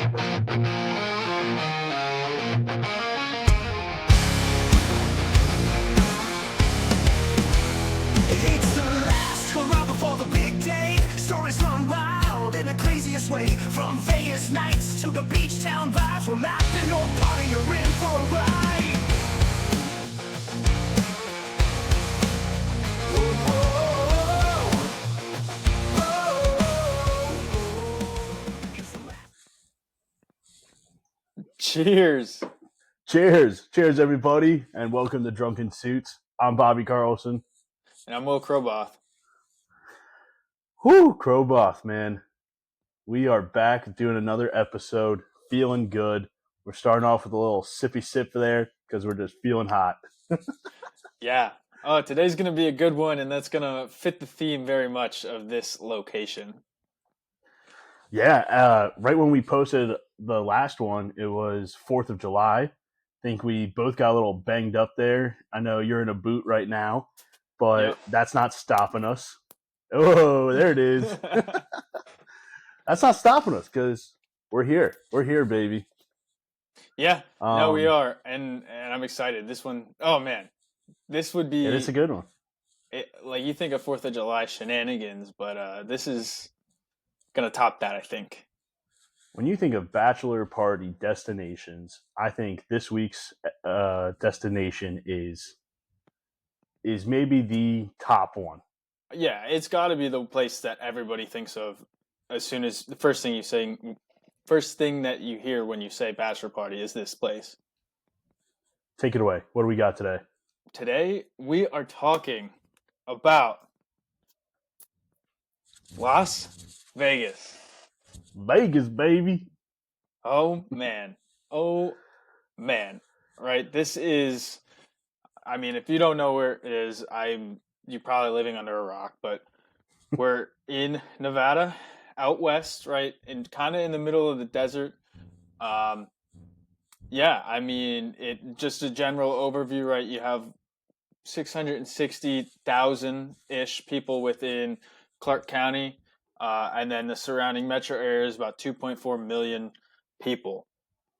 It's the last hurrah before the big day. Stories run wild in the craziest way. From Vegas nights to the beach town vibes, we're laughing or party, you're in for a ride. Cheers. Cheers, everybody, and welcome to Drunken Suits. I'm Bobby Carlson. And I'm Will Kroboth. Whew, Kroboth, man. We are back doing another episode, feeling good. We're starting off with a little sippy sip there because we're just feeling hot. Yeah. Oh, today's going to be a good one, and that's going to fit the theme very much of this location. Yeah, right when we posted the last one, it was 4th of July. I think we both got a little banged up there. I know you're in a boot right now, but That's not stopping us. Oh, there it is. That's not stopping us because we're here. We're here, baby. Yeah, no, we are, and I'm excited. This one, oh man, this would be. It's a good one. Like you think of 4th of July shenanigans, but this is gonna top that, I think. When you think of bachelor party destinations, I think this week's destination is maybe the top one. Yeah, it's got to be the place that everybody thinks of as soon as the first thing that you hear when you say bachelor party is this place. Take it away. What do we got today? Today we are talking about Las Vegas. Vegas, baby. Oh man. Right? This is, I mean, if you don't know where it is, you're probably living under a rock, but we're in Nevada, out west, right? And kind of in the middle of the desert. Yeah, I mean, just a general overview, right? You have 660,000-ish people within Clark County, and then the surrounding metro area is about 2.4 million people.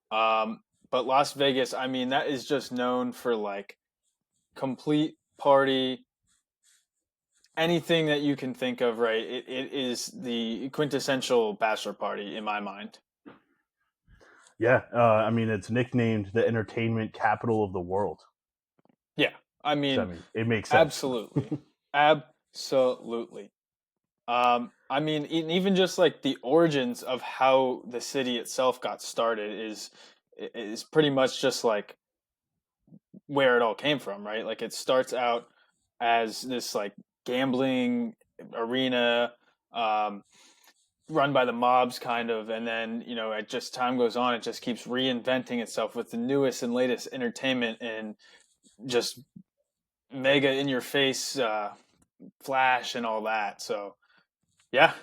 But Las Vegas, I mean, that is just known for like complete party, anything that you can think of, right? It is the quintessential bachelor party in my mind. Yeah, I mean, it's nicknamed the entertainment capital of the world. Yeah, I mean it makes sense. Absolutely. Absolutely. I mean, even just like the origins of how the city itself got started is pretty much just like where it all came from, right? Like it starts out as this like gambling arena, run by the mobs kind of, and then as just time goes on, it just keeps reinventing itself with the newest and latest entertainment and just mega in your face flash and all that. So yeah,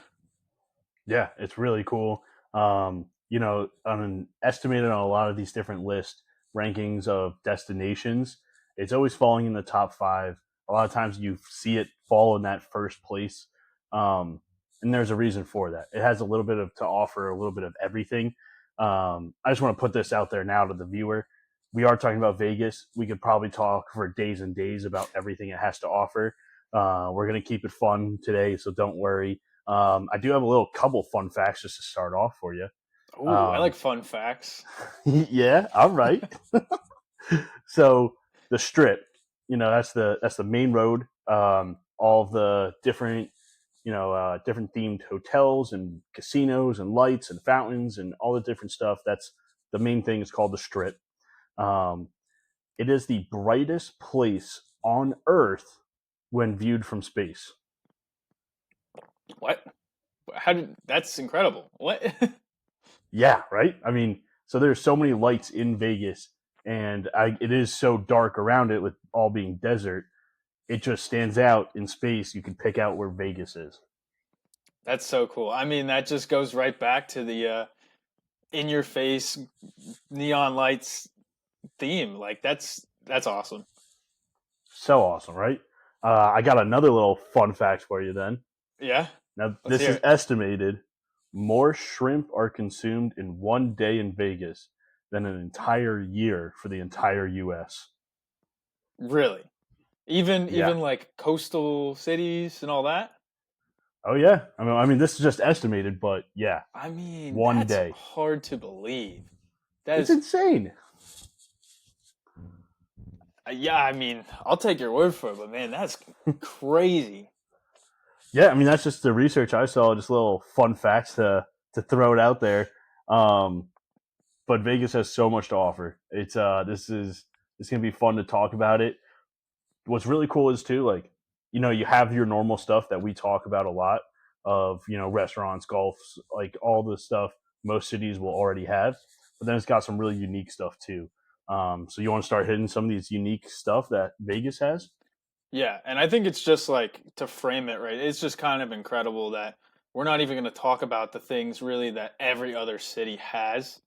it's really cool. On an estimated on a lot of these different list rankings of destinations, it's always falling in the top 5. A lot of times you see it fall in that first place. And there's a reason for that. It has a little bit to offer, a little bit of everything. I just want to put this out there now to the viewer. We are talking about Vegas. We could probably talk for days and days about everything it has to offer. We're going to keep it fun today, so don't worry. I do have a couple fun facts just to start off for you. Ooh, I like fun facts. Yeah, all right. So the Strip, that's the main road. All of the different different themed hotels and casinos and lights and fountains and all the different stuff. That's the main thing. Is called the Strip. It is the brightest place on Earth when viewed from space. What? That's incredible. What? Yeah, right? I mean, so there's so many lights in Vegas, and it is so dark around it with all being desert. It just stands out in space. You can pick out where Vegas is. That's so cool. I mean, that just goes right back to the in-your-face neon lights theme. Like that's awesome. So awesome, right? I got another little fun fact for you then. Yeah. Now, this is estimated more shrimp are consumed in one day in Vegas than an entire year for the entire U.S. Really? Even Yeah. even like coastal cities and all that? Oh yeah. I mean, this is just estimated, but yeah, I mean, one that's day. hard to believe. That It's is, insane. yeah, I mean, I'll take your word for it, but man, that's crazy. Yeah, I mean that's just the research I saw. Just little fun facts to throw it out there. Um, but Vegas has so much to offer. It's this is gonna be fun to talk about it. What's really cool is too, like, you have your normal stuff that we talk about a lot of, restaurants, golf, like all the stuff most cities will already have, but then it's got some really unique stuff too. So you want to start hitting some of these unique stuff that Vegas has? Yeah, and I think it's just like to frame it right. It's just kind of incredible that we're not even going to talk about the things really that every other city has,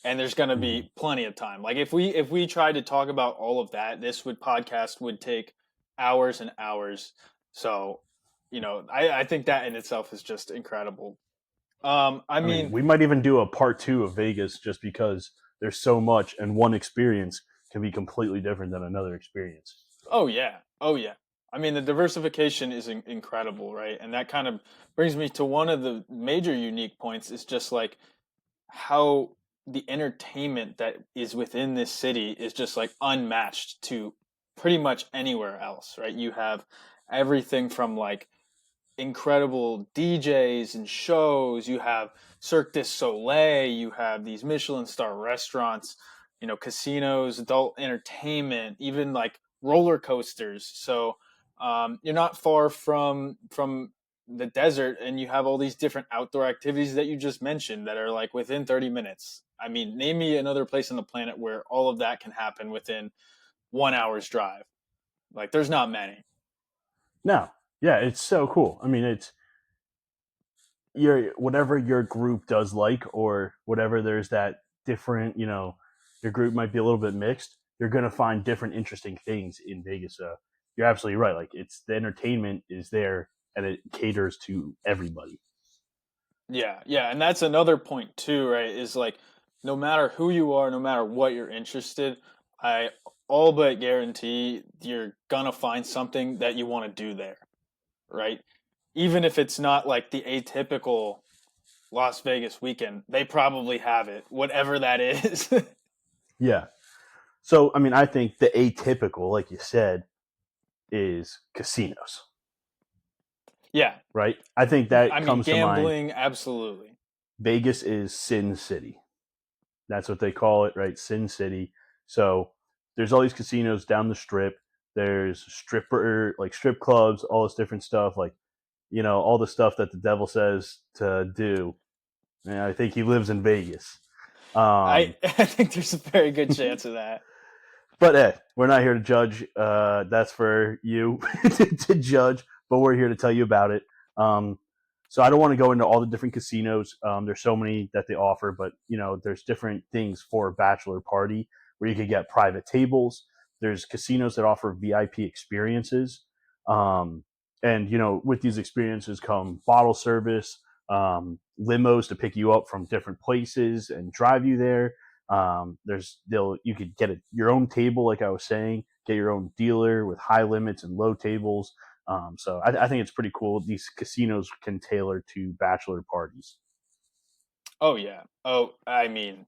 and there's going to Mhm. be plenty of time. Like if we tried to talk about all of that, this would podcast would take hours and hours. So, I think that in itself is just incredible. I I mean, mean, we might even do a part two of Vegas just because there's so much, and one experience can be completely different than another experience. oh yeah, oh yeah. I mean, the diversification is incredible, right? And that kind of brings me to one of the major unique points is just like how the entertainment that is within this city is just like unmatched to pretty much anywhere else, right? You have everything from like incredible DJs and shows. You have Cirque du Soleil. You have these Michelin star restaurants, casinos, adult entertainment, even like roller coasters. So you're not far from the desert, and you have all these different outdoor activities that you just mentioned that are like within 30 minutes. I mean, name me another place on the planet where all of that can happen within 1 hour's drive. Like, there's not many. No, yeah, it's so cool. I mean, it's your whatever your group does like, or whatever there's that different. Your group might be a little bit mixed. You're gonna find different interesting things in Vegas. So you're absolutely right. Like, it's the entertainment is there, and it caters to everybody. Yeah, yeah, and that's another point too, right? Is like no matter who you are, no matter what you're interested, I all but guarantee you're gonna find something that you want to do there, right? Even if it's not like the atypical Las Vegas weekend, they probably have it, whatever that is. Yeah. So I mean, I think the atypical, like you said, is casinos, Yeah, right? I think I that mean comes to mind. gambling, absolutely. Vegas is Sin City. That's what they call it, right? Sin City. So there's all these casinos down the strip. There's strip clubs, all this different stuff, like, all the stuff that the devil says to do. And I think he lives in Vegas. I Um, I think there's a very good chance of that. But we're not here to judge. That's for you to judge. But we're here to tell you about it. So I don't want to go into all the different casinos. There's so many that they offer, but there's different things for a bachelor party where you could get private tables. There's casinos that offer VIP experiences, um, and with these experiences come bottle service, limos to pick you up from different places and drive you there. You could get your own table, like I was saying, get your own dealer with high limits and low tables. So I think it's pretty cool. These casinos can tailor to bachelor parties. Oh yeah. Oh, I mean,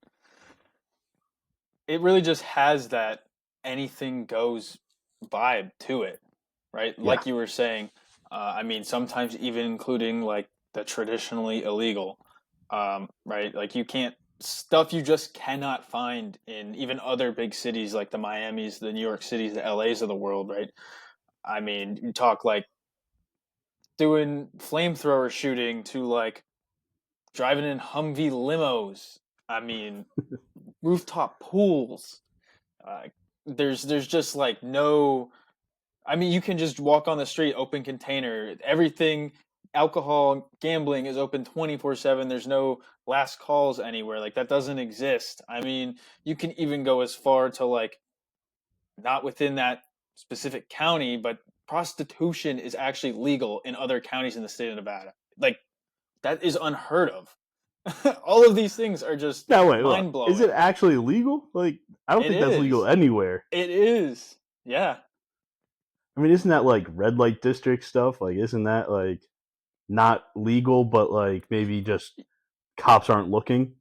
it really just has that anything goes vibe to it, right? Yeah, Like you were saying, I mean, sometimes even including like the traditionally illegal, right? Like you can't stuff you just cannot find in even other big cities like the Miamis, the New York Cities, the LAs of the world, right? I mean, you talk like doing flamethrower shooting to like driving in Humvee limos. I mean, rooftop pools. Uh, there's just like no. I mean, you can just walk on the street, open container. Everything, alcohol, gambling is open 24/7. There's no last calls anywhere. Like that doesn't exist. I mean, you can even go as far to like not within that specific county, but prostitution is actually legal in other counties in the state of Nevada. Like That is unheard of. All of these things are just Now wait, look, mind is it blowing. actually legal? Like, I don't It think that's legal is. anywhere. It is. Yeah. I mean, isn't that like red light district stuff? Like, isn't that like not legal, but like maybe just cops aren't looking?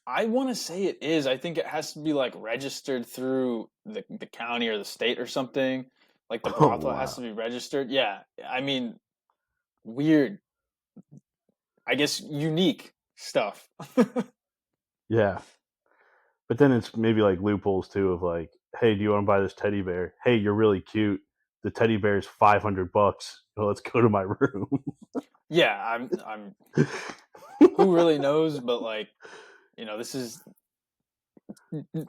I want to say it is. I think it has to be like registered through the county or the state or something. Like the Oh brothel has to wow, be registered. Yeah. I mean, weird. I guess unique stuff. yeah. But then it's maybe like loopholes too of like, hey, do you want to buy this teddy bear? Hey, you're really cute. The teddy bear is $500. Well, let's go to my room. Yeah, I'm who really knows, but like, this is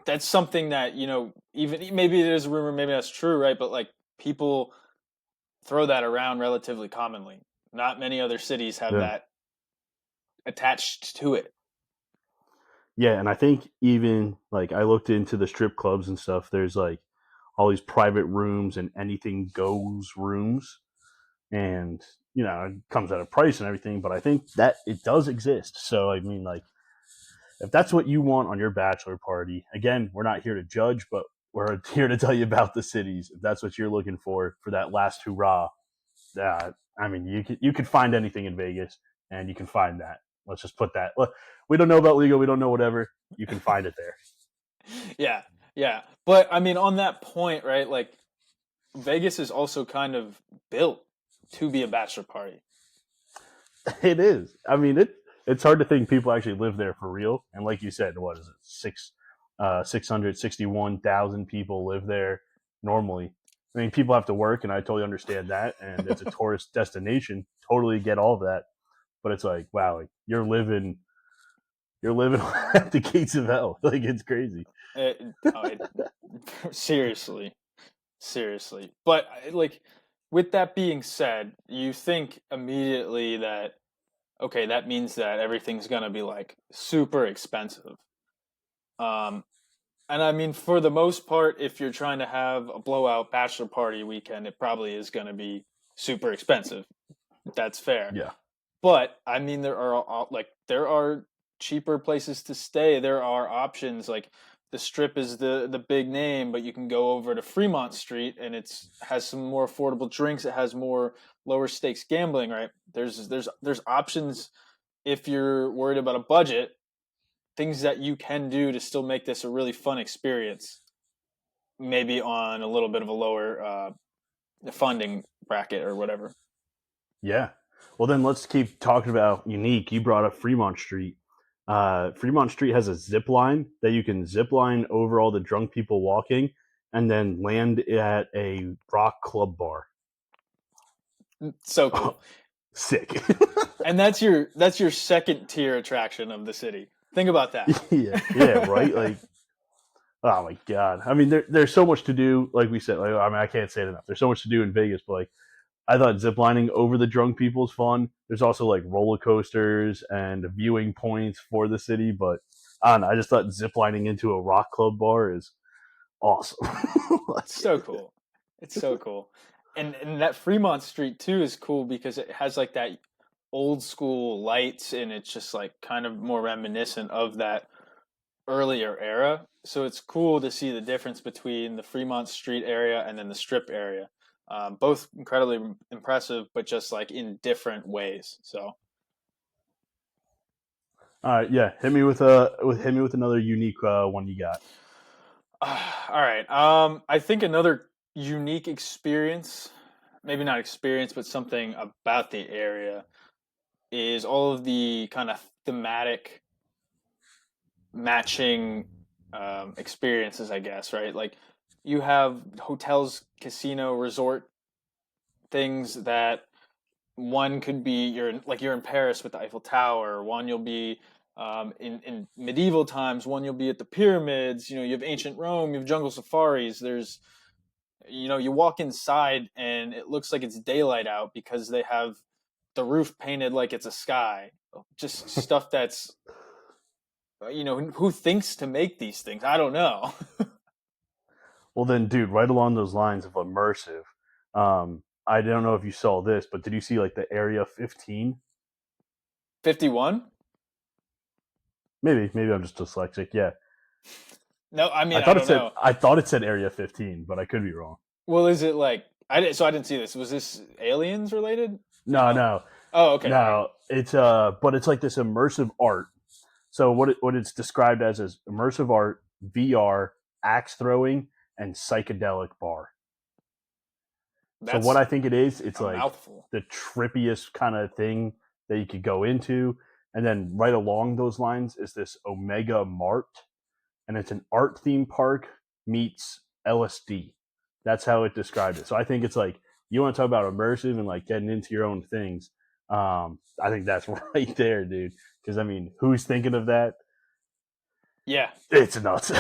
that's something that, even maybe it is a rumor, maybe that's true, right? But like people throw that around relatively commonly. Not many other cities have Yeah. that attached to it. Yeah, and I think even like I looked into the strip clubs and stuff. There's like all these private rooms and anything goes rooms, and it comes at a price and everything. But I think that it does exist. So I mean, like if that's what you want on your bachelor party, again, we're not here to judge, but we're here to tell you about the cities. If that's what you're looking for that last hurrah, I mean, you could find anything in Vegas, and you can find that. Let's just put that. Look, we don't know about legal. We don't know whatever. You can find it there. Yeah, yeah. But I mean, on that point, right? Like Vegas is also kind of built to be a bachelor party. It is. I mean, it's hard to think people actually live there for real. And like you said, what is it? 661,000 people live there normally. I mean, people have to work, and I totally understand that. And it's a tourist destination. Totally get all of that. But it's like, wow, like you're living at the gates of hell. Like it's crazy. No, seriously, seriously. But like, with that being said, you think immediately that okay, that means that everything's gonna be like super expensive. Um, and I mean, for the most part, if you're trying to have a blowout bachelor party weekend, it probably is gonna be super expensive. That's fair. Yeah. But I mean, there are cheaper places to stay. There are options like the Strip is the big name, but you can go over to Fremont Street and it's has some more affordable drinks. It has more lower stakes gambling. Right? There's options if you're worried about a budget. Things that you can do to still make this a really fun experience. Maybe on a little bit of a lower funding bracket or whatever. Yeah. Well, then let's keep talking about unique. You brought up Fremont Street. Fremont Street has a zip line that you can zip line over all the drunk people walking and then land at a rock club bar. So cool. Sick. And that's your second tier attraction of the city. Think about that. Yeah, yeah, right. Like, oh my god. I mean, there's so much to do. Like we said, like I mean, I can't say it enough. There's so much to do in Vegas, but like I thought ziplining over the drunk people's fun. There's also like roller coasters and viewing points for the city, but I don't know. I just thought ziplining into a rock club bar is awesome. Like, It's so cool. It's so cool. And that Fremont Street too is cool because it has like that old school lights and it's just like kind of more reminiscent of that earlier era. So it's cool to see the difference between the Fremont Street area and then the Strip area. Both incredibly impressive, but just like in different ways. So, all right, yeah. Hit me with another unique one you got. all right. I think another unique experience, maybe not experience, but something about the area is all of the kind of thematic matching experiences, I guess, right? Like you have hotels, casino, resort things that one could be you're in Paris with the Eiffel Tower. One you'll be in medieval times. One you'll be at the pyramids. You have ancient Rome. You have jungle safaris. There's you walk inside and it looks like it's daylight out because they have the roof painted like it's a sky. Just stuff that's who thinks to make these things? I don't know. Well, then, dude, right along those lines of immersive. I don't know if you saw this, but did you see like the Area 15? 51? Maybe I'm just dyslexic. Yeah, No, I mean, I don't know. I thought it said Area 15, but I could be wrong. Well, is it like so I didn't see this. Was this aliens related or No, no? no, Oh, okay. All right. no. It's but it's like this immersive art. So what it's described as is immersive art, VR, axe throwing, and psychedelic bar. So what That's I think it is, it's a like mouthful. the trippiest kind of thing that you could go into, and then right along those lines is this Omega Mart, and it's an art theme park meets LSD. That's how it described it. So I think it's like you want to talk about immersive and like getting into your own things. I think that's right there, dude. Because I mean, who's thinking of that? Yeah. It's nuts.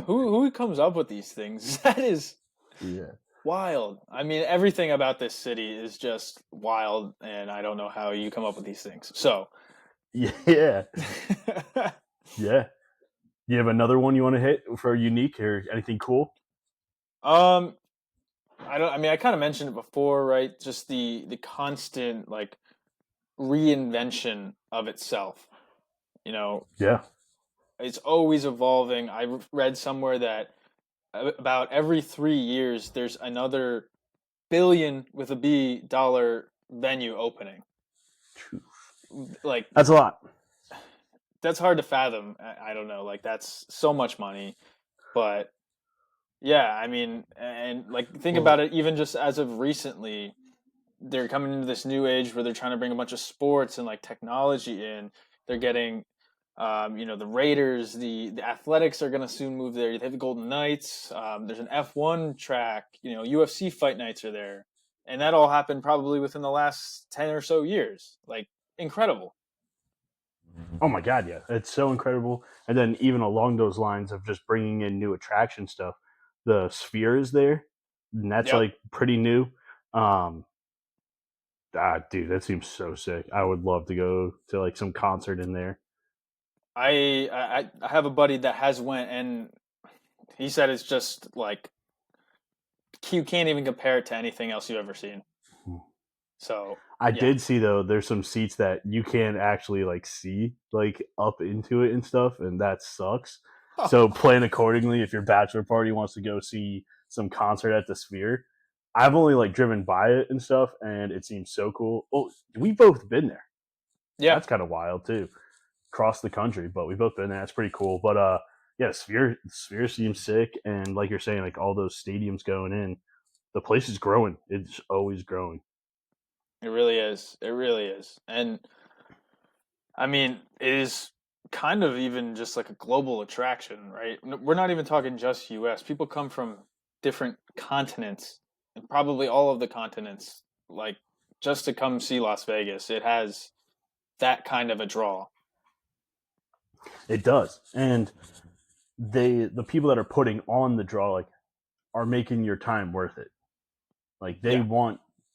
Who comes up with these things? That is Yeah. wild. I mean, everything about this city is just wild, and I don't know how you come up with these things. So, Yeah. Yeah. You have another one you want to hit for unique or anything cool? um, I don't. I mean, I kind of mentioned it before, right? Just the constant like reinvention of itself. You know, Yeah. it's always evolving. I read somewhere that about every 3 years there's another billion with a B dollar venue opening. Like That's a lot. that's hard to fathom. I don't know. Like that's so much money, but yeah, I mean, and like think Well, about it. Even just as of recently, they're coming into this new age where they're trying to bring a bunch of sports and like technology in. They're getting, the Raiders, the Athletics are going to soon move there. They have the Golden Knights. There's an F1 track. UFC fight nights are there, and that all happened probably within the last 10 or so years. Like incredible. oh my god, yeah, it's so incredible. And then even along those lines of just bringing in new attraction stuff, the Sphere is there, and that's Yep. like pretty new. Um, dude, that seems so sick. I would love to go to like some concert in there. I have a buddy that has went, and he said it's just like you can't even compare it to anything else you've ever seen. So I yeah. did see though, there's some seats that you can't actually like see like up into it and stuff, and that sucks. So plan accordingly if your bachelor party wants to go see some concert at the Sphere. I've only like driven by it and stuff, and it seems so cool. Oh, we both been there. Yeah. That's kind of wild too. Across the country, but we've both been there. That's pretty cool. But yeah, Sphere seems sick, and like you're saying, like all those stadiums going in, the place is growing. It's always growing. It really is. It really is. And I mean, it is kind of even just like a global attraction, right? We're not even talking just US. People come from different continents, and probably all of the continents, like just to come see Las Vegas. It has that kind of a draw. It does, and the people that are putting on the draw like are making your time worth it. Like Yeah.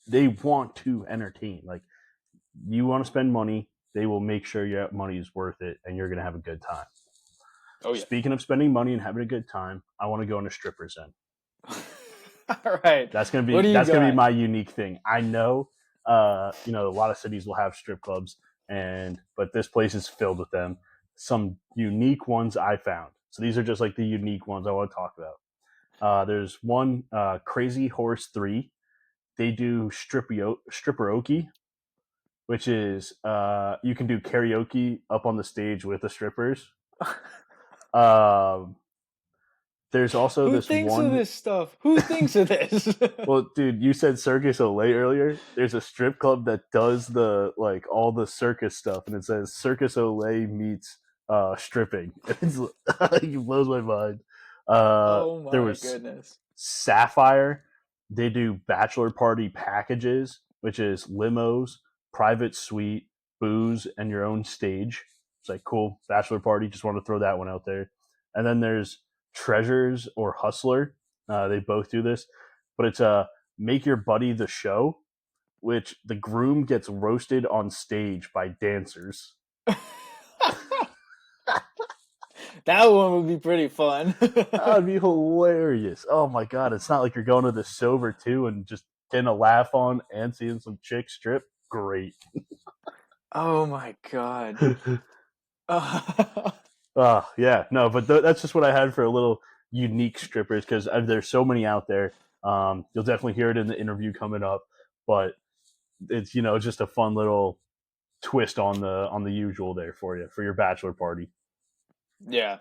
they want to entertain. Like you want to spend money, they will make sure your money is worth it, and you're gonna have a good time. Oh yeah. Speaking of spending money and having a good time, I want to go in a stripper's zen. All right. That's gonna What be do you that's gonna be got? my unique thing. I know, a lot of cities will have strip clubs, but this place is filled with them. Some unique ones I found. So these are just like the unique ones I want to talk about. There's one, Crazy Horse 3. They do stripperoke, which is you can do karaoke up on the stage with the strippers. Um, there's also Who this thinks of one. this stuff? Who thinks of this? Well, dude, you said Circus Olay earlier. There's a strip club that does the like all the circus stuff, and it says Circus Olay meets stripping. It blows my mind. Oh There my was goodness. Sapphire. They do bachelor party packages, which is limos, private suite, booze, and your own stage. It's like cool bachelor party. Just want to throw that one out there. And then there's Treasures or Hustler. They both do this, but it's make your buddy the show, which the groom gets roasted on stage by dancers. That one would be pretty fun. That'd be hilarious. Oh my god, it's not like you're going to the Silver too and just getting a laugh on and seeing some chick strip. Great. Oh my god. Yeah, no, but that's just what I had for a little unique strippers because there's so many out there. You'll definitely hear it in the interview coming up, but it's just a fun little twist on the usual there for you for your bachelor party. Yeah.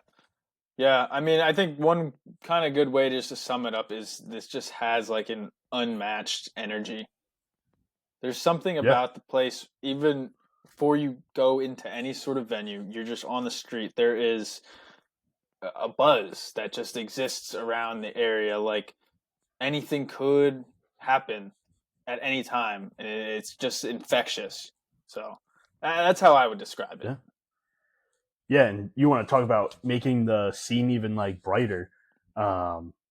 Yeah, I mean, I think one kind of good way just to sum it up is this just has like an unmatched energy. There's something Yeah, about the place, even before you go into any sort of venue, you're just on the street. There is a buzz that just exists around the area. Like anything could happen at any time, and it's just infectious. So that's how I would describe it. yeah, yeah. And you want to talk about making the scene even like brighter?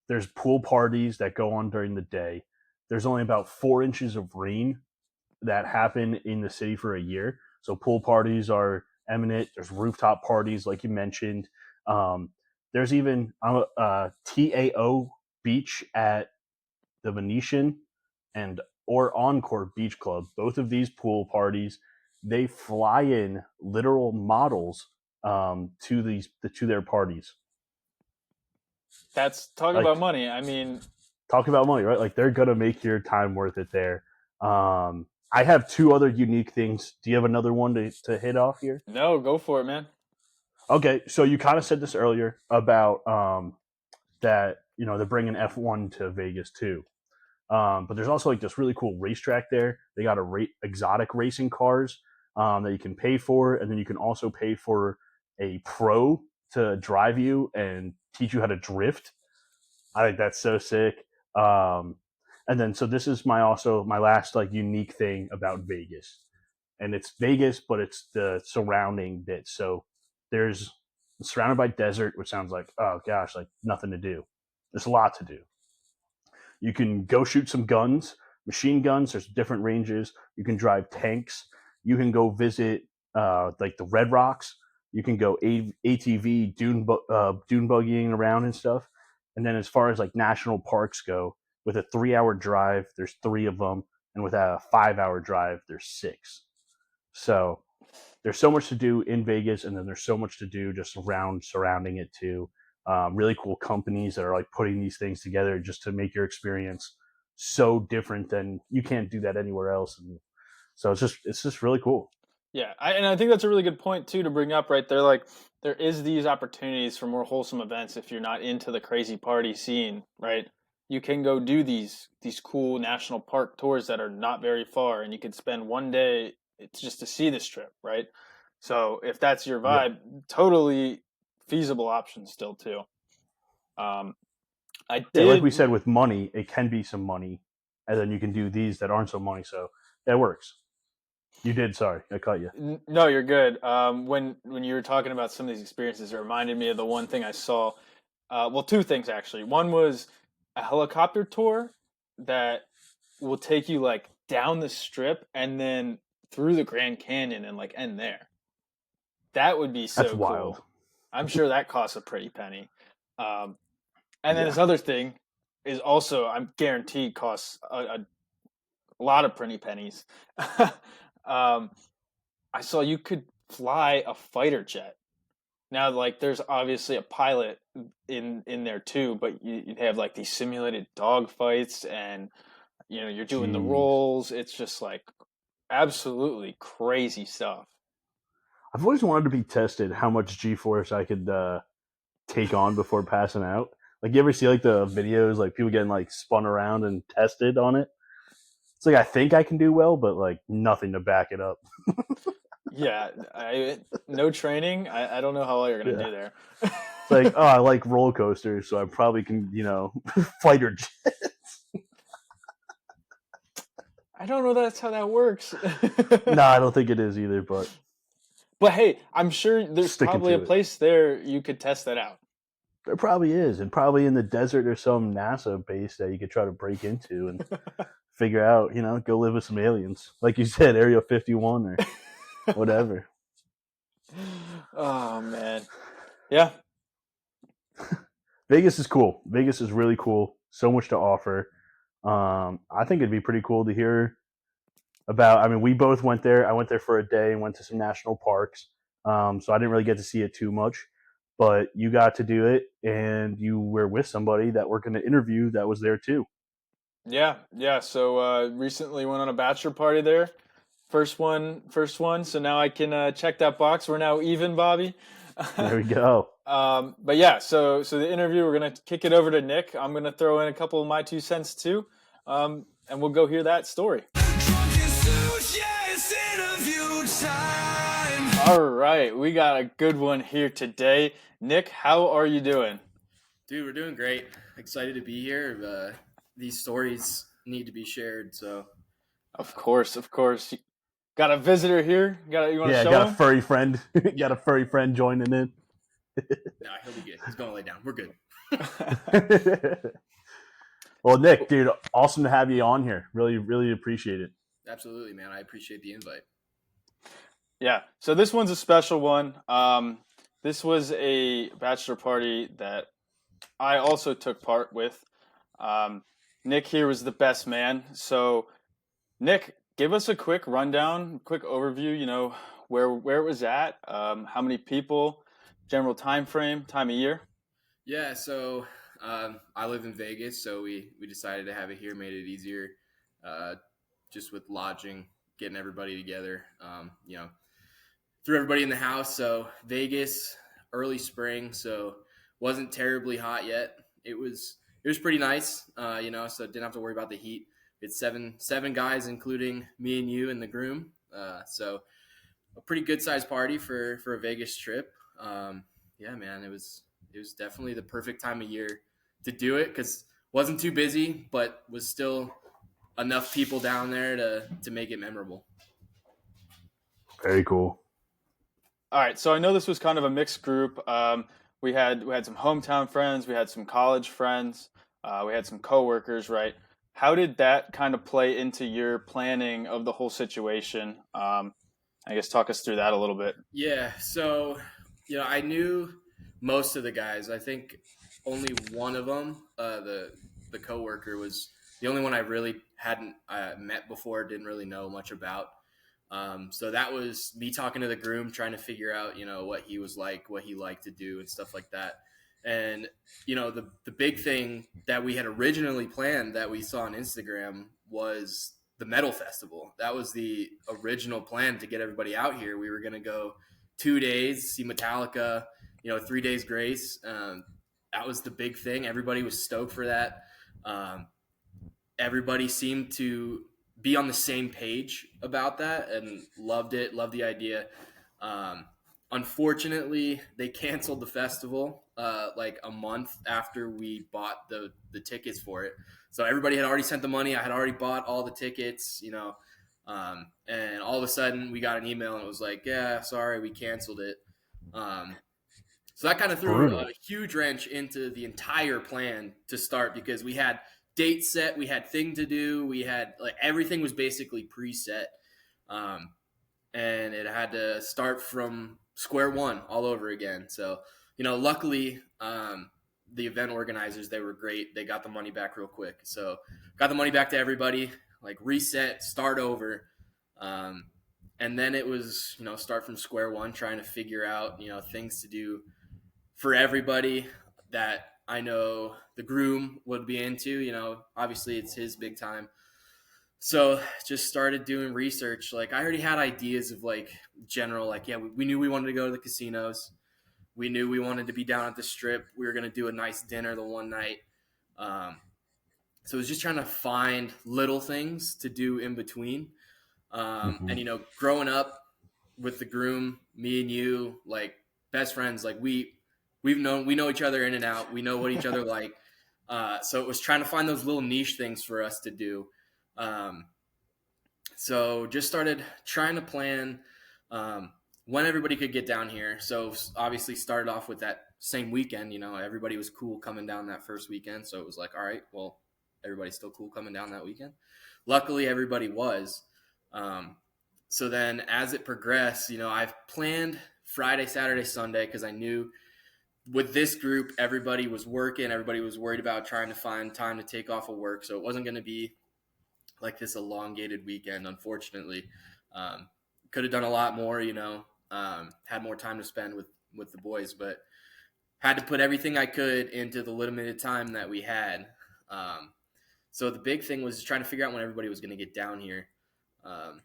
There's pool parties that go on during the day. There's only about 4 inches of rain that happen in the city for a year. So pool parties are eminent. There's rooftop parties, like you mentioned. There's even TAO Beach at the Venetian and or Encore Beach Club. Both of these pool parties, they fly in literal models to their parties. That's talk about Like money. I mean, talk about money, right? Like they're gonna make your time worth it there. I have two other unique things. Do you have another one to hit off here? no, go for it, man. Okay, so you kind of said this earlier about that they're bringing F1 to Vegas too. But there's also like this really cool racetrack there. They got exotic racing cars that you can pay for, and then you can also pay for a pro to drive you and teach you how to drift. I think that's so sick. Um, and then so this is my last like unique thing about Vegas, and it's Vegas, but it's the surrounding bits. So there's surrounded by desert, which sounds like oh gosh, like nothing to do. There's a lot to do. You can go shoot some guns, machine guns. There's different ranges. You can drive tanks. You can go visit like the Red Rocks. You can go ATV dune buggying around and stuff. And then as far as like national parks go, with a 3 hour drive, there's three of them, and with a 5 hour drive, there's six. So there's so much to do in Vegas, and then there's so much to do just around surrounding it too. Really cool companies that are like putting these things together just to make your experience so different than you can't do that anywhere else. And so it's just really cool. Yeah, and I think that's a really good point too to bring up right there. Like there is these opportunities for more wholesome events if you're not into the crazy party scene, right? You can go do these cool national park tours that are not very far, and you could spend one day it's just to see this trip, right? So if that's your Yeah, vibe, totally feasible option still too. Um, I yeah. Like we did. said, with money, it can be some money, and then you can do these that aren't so money. So that works. You did. Sorry, I cut you. No, you're good. When you were talking about some of these experiences, it reminded me of the one thing I saw. Well, two things actually. One was a helicopter tour that will take you like down the strip and then through the Grand Canyon and like end there. That would be That's so wild. cool. I'm sure that costs a pretty penny. Um, and then Yeah, this other thing is also, I'm guaranteed, costs a lot of pretty pennies. um, I saw you could fly a fighter jet. Now, like, there's obviously a pilot in there too, but you have like these simulated dog fights, and you're doing the jeez. rolls. It's just like absolutely crazy stuff. I've always wanted to be tested how much G force I could take on before passing out. Like you ever see like the videos like people getting like spun around and tested on it? It's like I think I can do well, but like nothing to back it up. Yeah, no training. I don't know how well you're gonna Yeah. do there. It's like, oh, I like roller coasters, so I probably can, fighter jet. I don't know that's how that works. No, I don't think it is either, but But hey, I'm sure there's sticking probably a to it. place there you could test that out. There probably is, and probably in the desert or some NASA base that you could try to break into and figure out, go live with some aliens. Like you said, Area 51 or whatever. Oh man. Yeah. Vegas is cool. Vegas is really cool. So much to offer. I think it'd be pretty cool to hear about. I mean, we both went there. I went there for a day and went to some national parks. So I didn't really get to see it too much, but you got to do it, and you were with somebody that we're going to interview that was there too. Yeah, yeah. So recently went on a bachelor party there. First one, first one. So now I can check that box. We're now even, Bobby. There we go. But yeah, so the interview, we're gonna kick it over to Nick. I'm gonna throw in a couple of my 2 cents too, and we'll go hear that story. All right, we got a good one here today. Nick, how are you doing? Dude, we're doing great. Excited to be here. These stories need to be shared. So, Of course, of course. Got a visitor here. You want to Yeah, show got a him? furry friend. Got a furry friend joining in. nah, he'll be good. He's going to lay down. We're good. Well, Nick, dude, awesome to have you on here. Really, really appreciate it. Absolutely, man. I appreciate the invite. Yeah. So this one's a special one. This was a bachelor party that I also took part with. Nick here was the best man. So, Nick, give us a quick rundown, quick overview. You know where it was at, how many people, general time frame, time of year. Yeah. So, I live in Vegas, so we decided to have it here. Made it easier, just with lodging, getting everybody together. Threw everybody in the house. So Vegas, early spring, so wasn't terribly hot yet. It was pretty nice, so didn't have to worry about the heat. It's seven guys, including me and you and the groom. So a pretty good sized party for a Vegas trip. Yeah, man, it was definitely the perfect time of year to do it because wasn't too busy, but was still enough people down there to make it memorable. Very cool. All right, so I know this was kind of a mixed group. We had some hometown friends, we had some college friends, we had some coworkers, right? How did that kind of play into your planning of the whole situation? I guess talk us through that a little bit. Yeah, so I knew most of the guys. I think only one of them, the coworker, was the only one I really hadn't met before, didn't really know much about. So that was me talking to the groom, trying to figure out, what he was like, what he liked to do, and stuff like that. And the big thing that we had originally planned that we saw on Instagram was the metal festival. That was the original plan to get everybody out here. We were going to go 2 days, see Metallica, 3 days grace. That was the big thing. Everybody was stoked for that. Everybody seemed to be on the same page about that and loved it, loved the idea. Unfortunately, they canceled the festival like a month after we bought the tickets for it. So everybody had already sent the money. I had already bought all the tickets, and all of a sudden we got an email and it was like, yeah, sorry, we canceled it. So that kind of threw a huge wrench into the entire plan to start because we had date set, we had thing to do, we had everything was basically preset, and it had to start from square one all over again. So luckily the event organizers, they were great. They got the money back real quick. So got the money back to everybody, reset, start over. And then it was, start from square one, trying to figure out, things to do for everybody that I know the groom would be into. Obviously it's his big time. So just started doing research. I already had ideas of general, we knew we wanted to go to the casinos. We knew we wanted to be down at the strip. We were going to do a nice dinner the one night. So it was just trying to find little things to do in between. And, growing up with the groom, me and you, best friends, we know each other in and out. We know what each other like. So it was trying to find those little niche things for us to do. So just started trying to plan when everybody could get down here. So obviously started off with that same weekend. Everybody was cool coming down that first weekend. So it was like, all right, well, everybody's still cool coming down that weekend. Luckily, everybody was. So then as it progressed, I've planned Friday, Saturday, Sunday because I knew with this group, everybody was working. Everybody was worried about trying to find time to take off of work. So it wasn't going to be like this elongated weekend. Unfortunately, could have done a lot more. Had more time to spend with the boys, but had to put everything I could into the limited time that we had. So the big thing was just trying to figure out when everybody was going to get down here.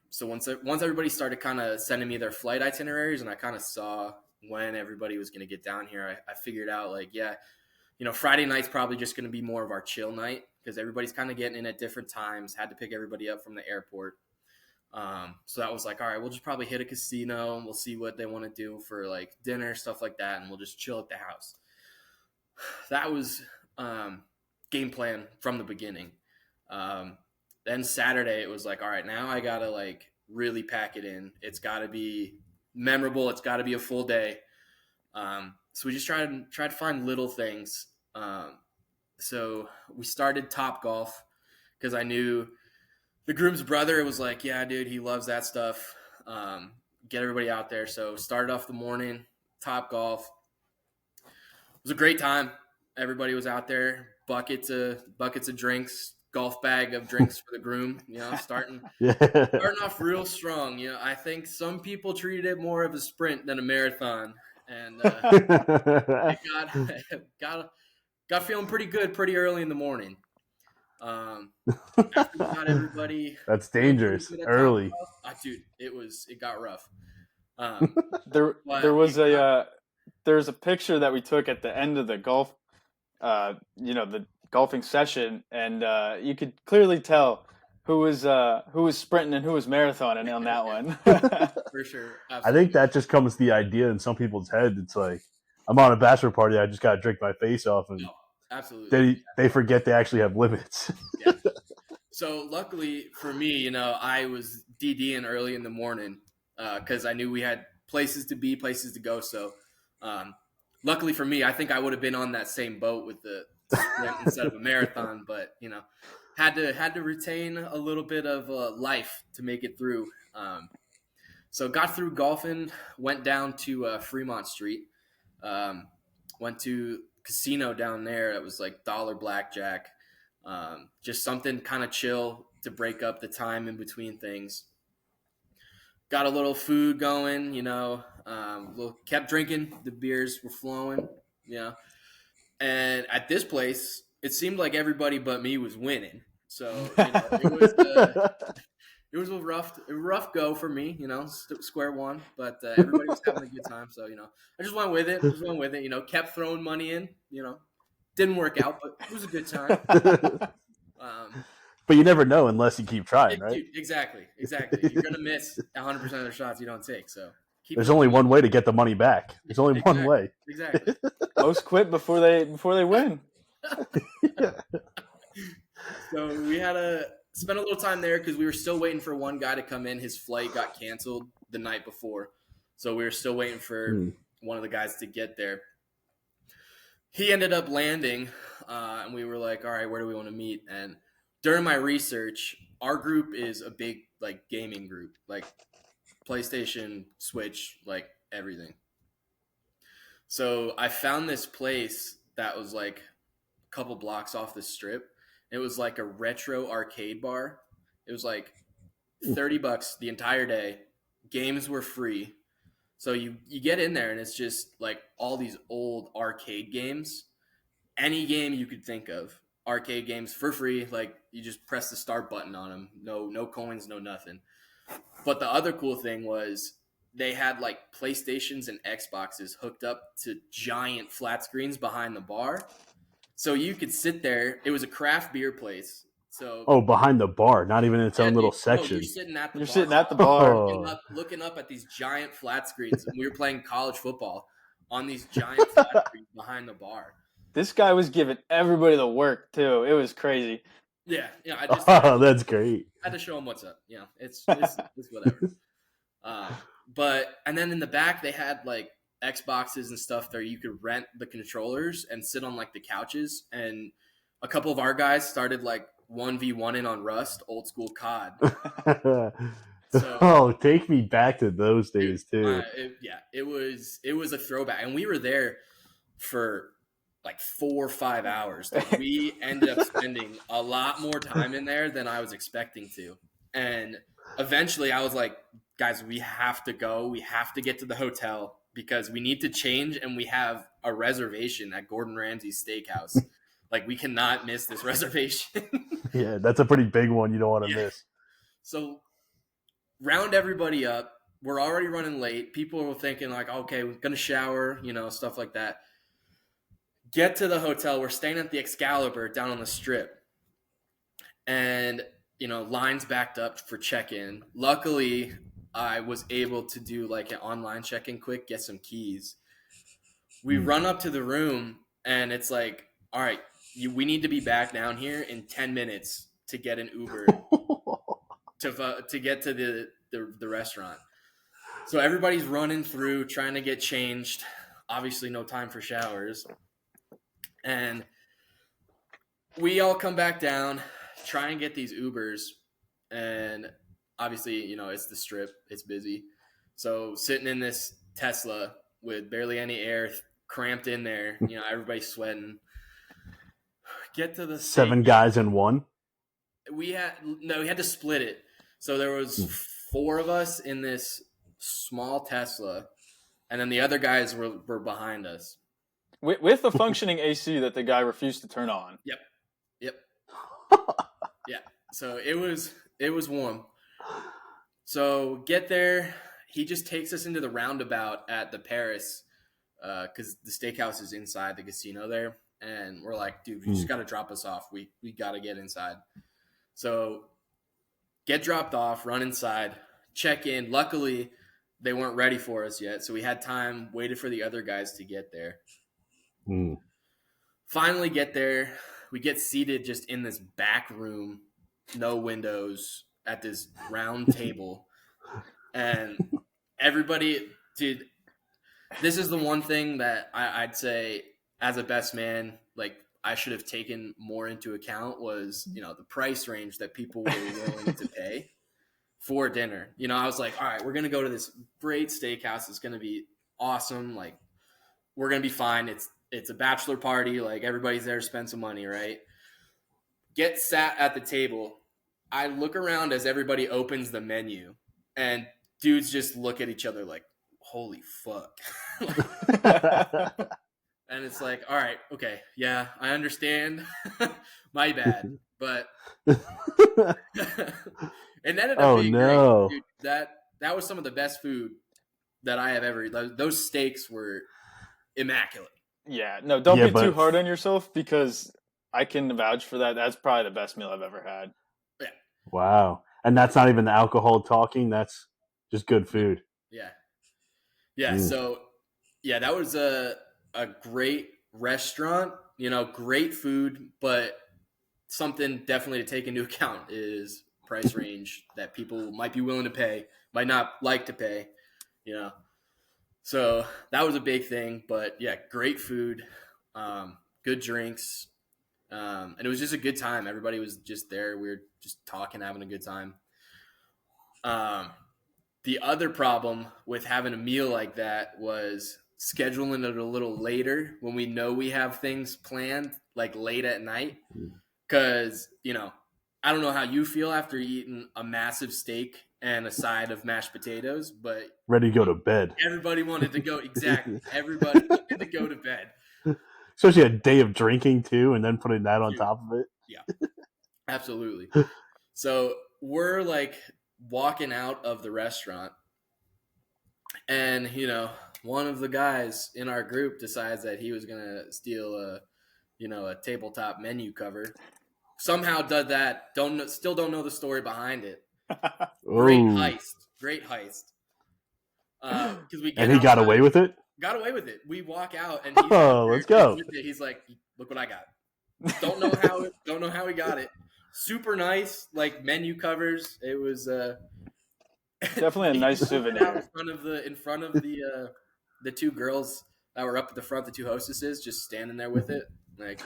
So once everybody started kind of sending me their flight itineraries, and I kind of saw when everybody was going to get down here, I figured out like, yeah, Friday night's probably just going to be more of our chill night because everybody's kind of getting in at different times. Had to pick everybody up from the airport. So that was like, all right, we'll just probably hit a casino and we'll see what they want to do for like dinner, stuff like that, and we'll just chill at the house. That was game plan from the beginning. Then Saturday it was like, all right, now I gotta like really pack it in. It's gotta be memorable. It's gotta be a full day. So we just tried to find little things. So we started Top Golf because I knew the groom's brother was like, yeah, dude, he loves that stuff. Get everybody out there. So started off the morning, Top Golf. It was a great time. Everybody was out there, buckets of drinks, golf bag of drinks for the groom, starting off real strong. I think some people treated it more of a sprint than a marathon. And it got feeling pretty good pretty early in the morning. After we got everybody, that's dangerous early. Dude, it got rough. There was a picture that we took at the end of the golf, the golfing session, and you could clearly tell who was sprinting and who was marathoning on that one. For sure. Absolutely. I think that just comes the idea in some people's head. It's like, I'm on a bachelor party, I just got to drink my face off, and absolutely. They forget they actually have limits. Yeah. So luckily for me, I was DDing early in the morning because I knew we had places to be, places to go. So luckily for me, I think I would have been on that same boat with the sprint instead of a marathon, but had to retain a little bit of life to make it through. So got through golfing, went down to Fremont Street, went to casino down there. It was like $1 blackjack, just something kind of chill to break up the time in between things. Got a little food going, kept drinking. The beers were flowing, And at this place, it seemed like everybody but me was winning. So it was a rough go for me, square one. But everybody was having a good time, so I just went with it. Kept throwing money in. Didn't work out, but it was a good time. But you never know unless you keep trying, right? Dude, exactly. You're gonna miss 100% of the shots you don't take. So there's only one way to get the money back. There's only one way. Exactly. Most quit before they win. So we had to spend a little time there because we were still waiting for one guy to come in. His flight got canceled the night before, so we were still waiting for one of the guys to get there. He ended up landing, and we were like, all right, where do we want to meet? And during my research, our group is a big like gaming group, like PlayStation, Switch, like everything. So I found this place that was like a couple blocks off the strip. It was like a retro arcade bar. It was like $30 the entire day. Games were free. So you get in there and it's just like all these old arcade games. Any game you could think of. Arcade games for free. Like you just press the start button on them. No coins, no nothing. But the other cool thing was they had like PlayStations and Xboxes hooked up to giant flat screens behind the bar. So you could sit there. It was a craft beer place. So behind the bar, not even in its own little section. You're sitting at the bar. Sitting at the bar. Looking up at these giant flat screens. And we were playing college football on these giant flat screens behind the bar. This guy was giving everybody the work too. It was crazy. Yeah. That's great. I had to show him what's up. It's whatever. And then in the back they had like Xboxes and stuff there. You could rent the controllers and sit on like the couches. And a couple of our guys started like 1v1ing on Rust, old school COD. So, take me back to those days too. It was a throwback, and we were there for like 4 or 5 hours. Like we ended up spending a lot more time in there than I was expecting to. And eventually I was like, guys, we have to go. We have to get to the hotel because we need to change, and we have a reservation at Gordon Ramsay's Steakhouse. Like, we cannot miss this reservation. Yeah, that's a pretty big one you don't want to miss. So round everybody up. We're already running late. People were thinking like, okay, we're going to shower, stuff like that. Get to the hotel. We're staying at the Excalibur down on the Strip. And, lines backed up for check-in. Luckily, I was able to do like an online check-in quick, get some keys. We run up to the room, and it's like, all right, we need to be back down here in 10 minutes to get an Uber to get to the restaurant. So everybody's running through, trying to get changed. Obviously, no time for showers. And we all come back down, try and get these Ubers. And obviously, it's the Strip. It's busy. So sitting in this Tesla with barely any air, cramped in there, everybody's sweating. Get to the 7 guys in one? We had to split it. So there was 4 of us in this small Tesla, and then the other guys were behind us. With a functioning AC that the guy refused to turn on. Yep. Yeah. So it was warm. So get there. He just takes us into the roundabout at the Paris, because the steakhouse is inside the casino there. And we're like, dude, you just got to drop us off. We got to get inside. So get dropped off, run inside, check in. Luckily, they weren't ready for us yet. So we had time, waited for the other guys to get there. Finally get there. We get seated just in this back room, no windows, at this round table. And everybody, dude, this is the one thing that I'd say as a best man, like I should have taken more into account was, the price range that people were willing to pay for dinner. I was like, all right, we're going to go to this great steakhouse. It's going to be awesome. Like, we're going to be fine. It's a bachelor party. Like, everybody's there to spend some money, right? Get sat at the table. I look around as everybody opens the menu, and dudes just look at each other like, holy fuck. And it's like, all right, okay, yeah, I understand. My bad. But it ended up being great. Dude, that was some of the best food that I have ever eaten. Those steaks were immaculate. Yeah, no, don't be too hard on yourself, because I can vouch for that. That's probably the best meal I've ever had. Yeah. Wow. And that's not even the alcohol talking. That's just good food. Yeah. Yeah. So, yeah, that was a great restaurant, great food, but something definitely to take into account is price range that people might be willing to pay, might not like to pay, So that was a big thing, but yeah, great food, good drinks. And it was just a good time. Everybody was just there. We were just talking, having a good time. The other problem with having a meal like that was scheduling it a little later when we know we have things planned, like late at night. Because, I don't know how you feel after eating a massive steak and a side of mashed potatoes, but ready to go to bed. Everybody wanted to go. Exactly. Everybody wanted to go to bed. Especially a day of drinking too, and then putting that on top of it. Yeah, absolutely. So we're like walking out of the restaurant, and one of the guys in our group decides that he was gonna steal a tabletop menu cover. Somehow did that. Still don't know the story behind it. Great heist. Because we he got away with it. Got away with it. We walk out and let's go. He's like, look what I got. Don't know how he got it. Super nice, like menu covers. It was definitely a nice souvenir. In front of the 2 girls that were up at the front, the 2 hostesses, just standing there with it. Like,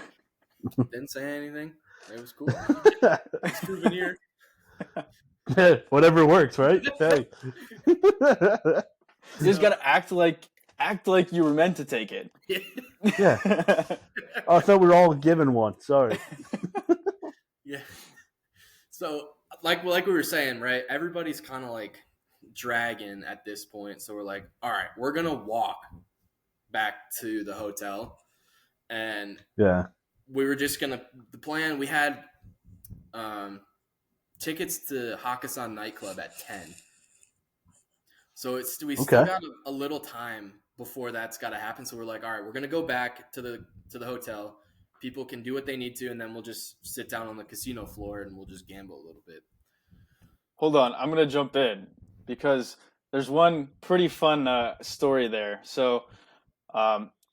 didn't say anything. It was cool. Souvenir. Whatever works, right? Hey. You just gotta act like Act like you were meant to take it. Yeah. Oh, I thought we were all given one. Sorry. Yeah. So like we were saying, right? Everybody's kind of like dragging at this point. So we're like, all right, we're gonna walk back to the hotel, and Yeah. we were just gonna. The plan we had tickets to Hakkasan nightclub at 10. So we still Okay. got a little time before that's got to happen. So we're like, all right, we're gonna go back to the hotel. People can do what they need to, and then we'll just sit down on the casino floor and we'll just gamble a little bit. Hold on, I'm gonna jump in because there's one pretty fun story there. So,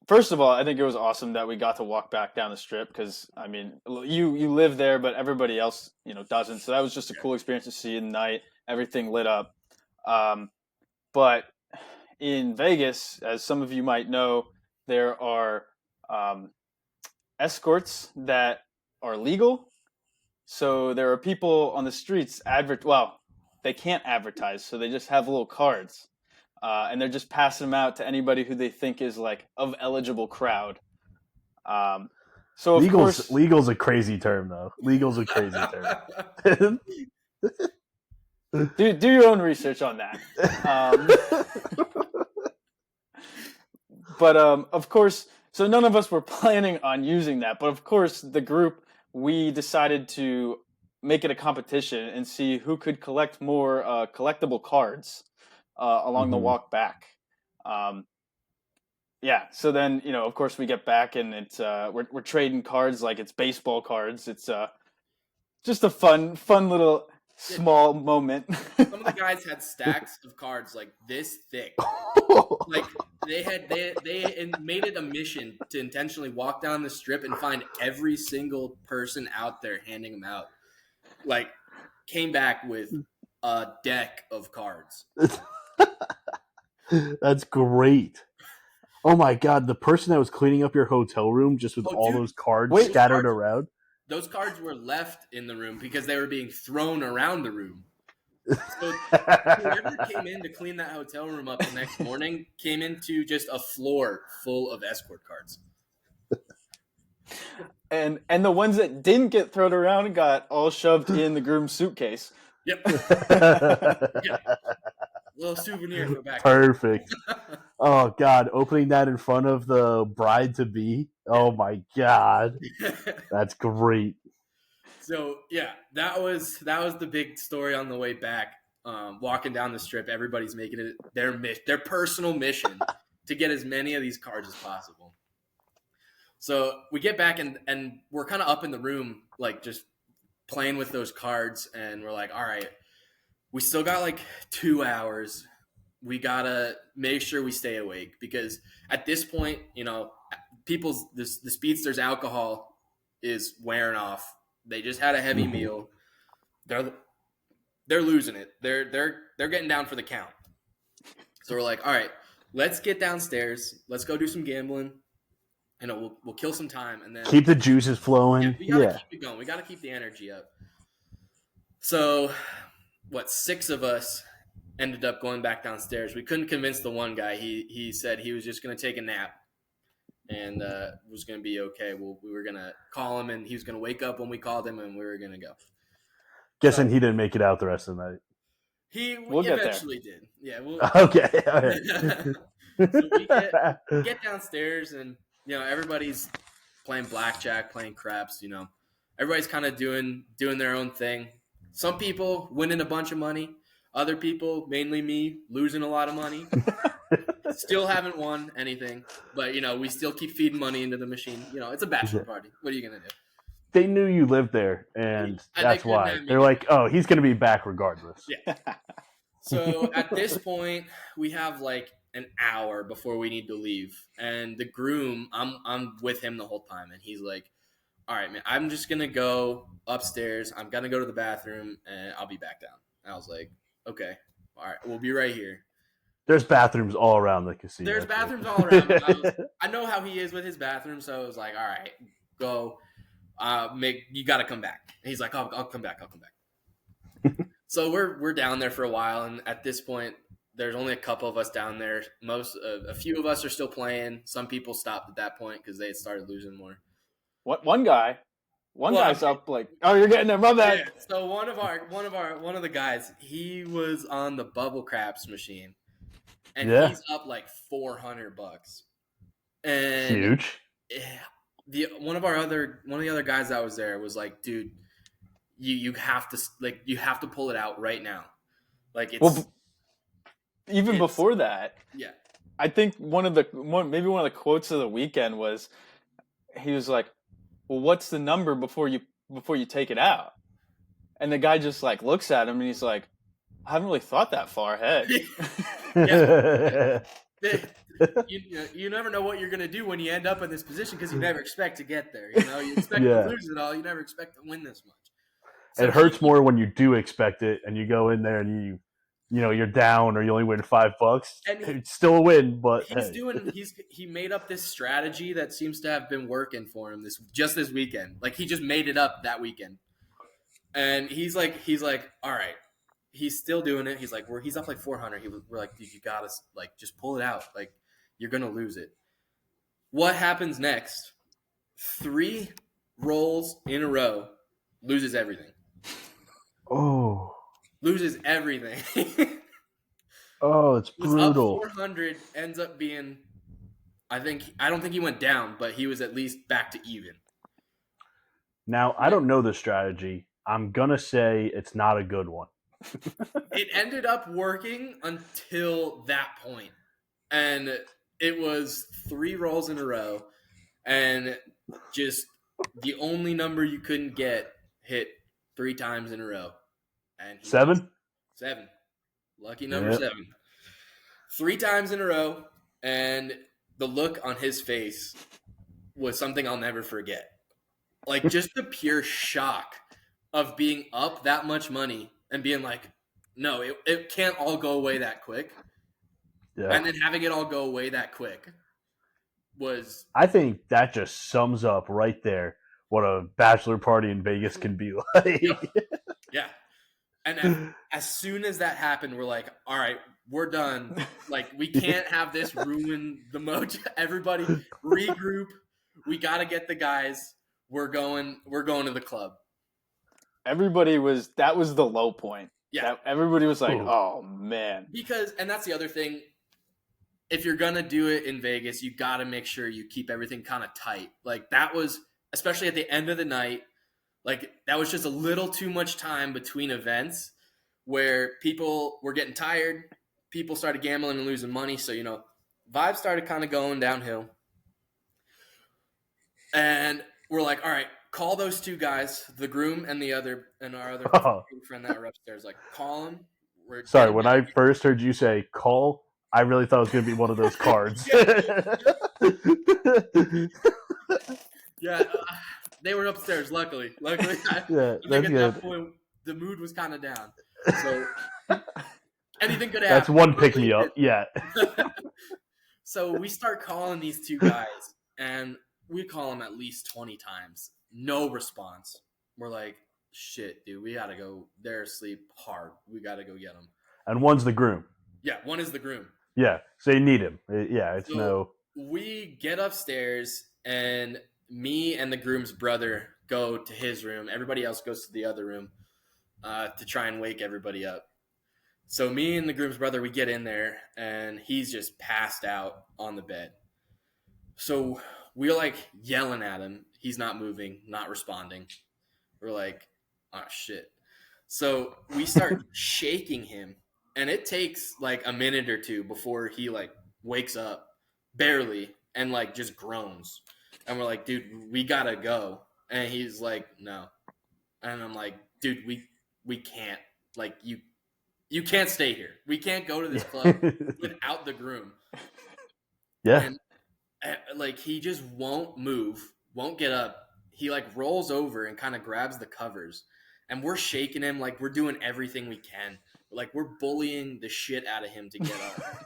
first of all, I think it was awesome that we got to walk back down the strip because I mean, you live there, but everybody else doesn't. So that was just a cool experience to see at night, everything lit up. But in Vegas, as some of you might know, there are escorts that are legal. So there are people on the streets they can't advertise, so they just have little cards, and they're just passing them out to anybody who they think is like of eligible crowd. So of course, legal's a crazy term, though. Legal's a crazy term. do your own research on that. But of course, so none of us were planning on using that. But of course, the group, we decided to make it a competition and see who could collect more collectible cards along the walk back. Yeah, so then of course, we get back and it's we're trading cards like it's baseball cards. It's just a fun little small moment. Some of the guys had stacks of cards like this thick. Like they made it a mission to intentionally walk down the strip and find every single person out there handing them out. Like came back with a deck of cards. That's great. Oh my god, the person that was cleaning up your hotel room just with all those cards scattered around. Those cards were left in the room because they were being thrown around the room. So whoever came in to clean that hotel room up the next morning came into just a floor full of escort cards. And the ones that didn't get thrown around got all shoved in the groom's suitcase. Yep. Little souvenir for back. Perfect. Oh god, opening that in front of the bride to be. Oh my god. That's great. So yeah, that was the big story on the way back. Walking down the strip, everybody's making it their personal mission to get as many of these cards as possible. So we get back and we're kind of up in the room, like just playing with those cards, and we're like, all right, we still got like 2 hours. We gotta make sure we stay awake because at this point, the speedster's alcohol is wearing off. They just had a heavy meal. They're losing it. They're getting down for the count. So we're like, all right, let's get downstairs. Let's go do some gambling. We'll kill some time and then keep the juices flowing. We gotta keep it going. We gotta keep the energy up. So, 6 of us ended up going back downstairs. We couldn't convince the one guy. He said he was just gonna take a nap and was gonna be okay. We were gonna call him and he was gonna wake up when we called him and we were gonna go. Guessing he didn't make it out the rest of the night. He eventually did. Yeah. Okay. All right. So we get downstairs and everybody's playing blackjack, playing craps. Everybody's kind of doing their own thing. Some people winning a bunch of money. Other people, mainly me, losing a lot of money. Still haven't won anything, but we still keep feeding money into the machine. It's a bachelor party. What are you gonna do? They knew you lived there, and that's why they're like, "Oh, he's gonna be back regardless." Yeah. So at this point, we have like an hour before we need to leave, and the groom, I'm with him the whole time, and he's like, "All right, man, I'm just gonna go upstairs. I'm gonna go to the bathroom, and I'll be back down." And I was like, "Okay, all right, we'll be right here." There's bathrooms all around the casino. There's bathrooms all around. I know how he is with his bathroom, so I was like, "All right, go. You got to come back." And he's like, "I'll come back. I'll come back." So we're down there for a while, and at this point, There's only a couple of us down there. A few of us are still playing. Some people stopped at that point because they had started losing more. What one guy's Well, up like, oh, you're getting there, my bad. yeah. So one of the guys, he was on the bubble craps machine, and Yeah. he's up like $400. And Huge. one of the other guys that was there was like, dude, you have to pull it out right now. Like it's Even before that, yeah. I think one of the quotes of the weekend was, he was like, well, what's the number before you take it out? And the guy just like looks at him and he's like, I haven't really thought that far ahead. You never know what you're going to do when you end up in this position because you never expect to get there. You expect to lose it all. You never expect to win this much. So it hurts more when you do expect it and you go in there and you're down or you only win $5. It's still a win, but he made up this strategy that seems to have been working for him this weekend. Like he just made it up that weekend. And he's like, all right. He's still doing it. He's like, he's up like 400. We're like, dude, you gotta like just pull it out. Like you're gonna lose it. What happens next? 3 rolls in a row, loses everything. Oh, loses everything. Oh, it's brutal. Was up 400, ends up being, I don't think he went down, but he was at least back to even. Now, I don't know the strategy. I'm going to say it's not a good one. It ended up working until that point. And it was 3 rolls in a row. And just the only number you couldn't get hit 3 times in a row. And 7? 7. Lucky number 7. 3 times in a row. And the look on his face was something I'll never forget. Like, just the pure shock of being up that much money and being like, no, it can't all go away that quick. Yeah. And then having it all go away that quick was... I think that just sums up right there what a bachelor party in Vegas can be like. Yeah. And as soon as that happened, we're like, all right, we're done. Like, we can't have this ruin the mojo. Everybody regroup. We got to get the guys. We're going to the club. That was the low point. Yeah. Everybody was like, oh, man. And that's the other thing. If you're going to do it in Vegas, you got to make sure you keep everything kind of tight. Like, that was, especially at the end of the night, like, that was just a little too much time between events where people were getting tired. People started gambling and losing money. So, vibes started kind of going downhill. And we're like, all right, call those 2 guys, the groom and our other friend that were upstairs. Like, call them. Sorry, when I first heard you say call, I really thought it was going to be one of those cards. Yeah, they were upstairs. Luckily, yeah, I think that's at good. that point the mood was kind of down. So anything could happen. That's one pick me up. Yeah. So we start calling these 2 guys, and we call them at least 20 times. No response. We're like, shit, dude, we got to go. They're asleep hard. We got to go get them. And one's the groom. Yeah, one is the groom. Yeah, so you need him. Yeah, it's so we get upstairs, and me and the groom's brother go to his room. Everybody else goes to the other room to try and wake everybody up. So me and the groom's brother, we get in there, and he's just passed out on the bed. So we're like yelling at him. He's not moving, not responding. We're like, oh, shit. So we start shaking him, and it takes like a minute or 2 before he like wakes up, barely, and like just groans. And we're like, dude, we gotta go. And he's like, no. And I'm like, dude, we can't. Like, you can't stay here. We can't go to this club without the groom. Yeah. And like, he just won't move, won't get up. He like rolls over and kind of grabs the covers. And we're shaking him like we're doing everything we can. Like, we're bullying the shit out of him to get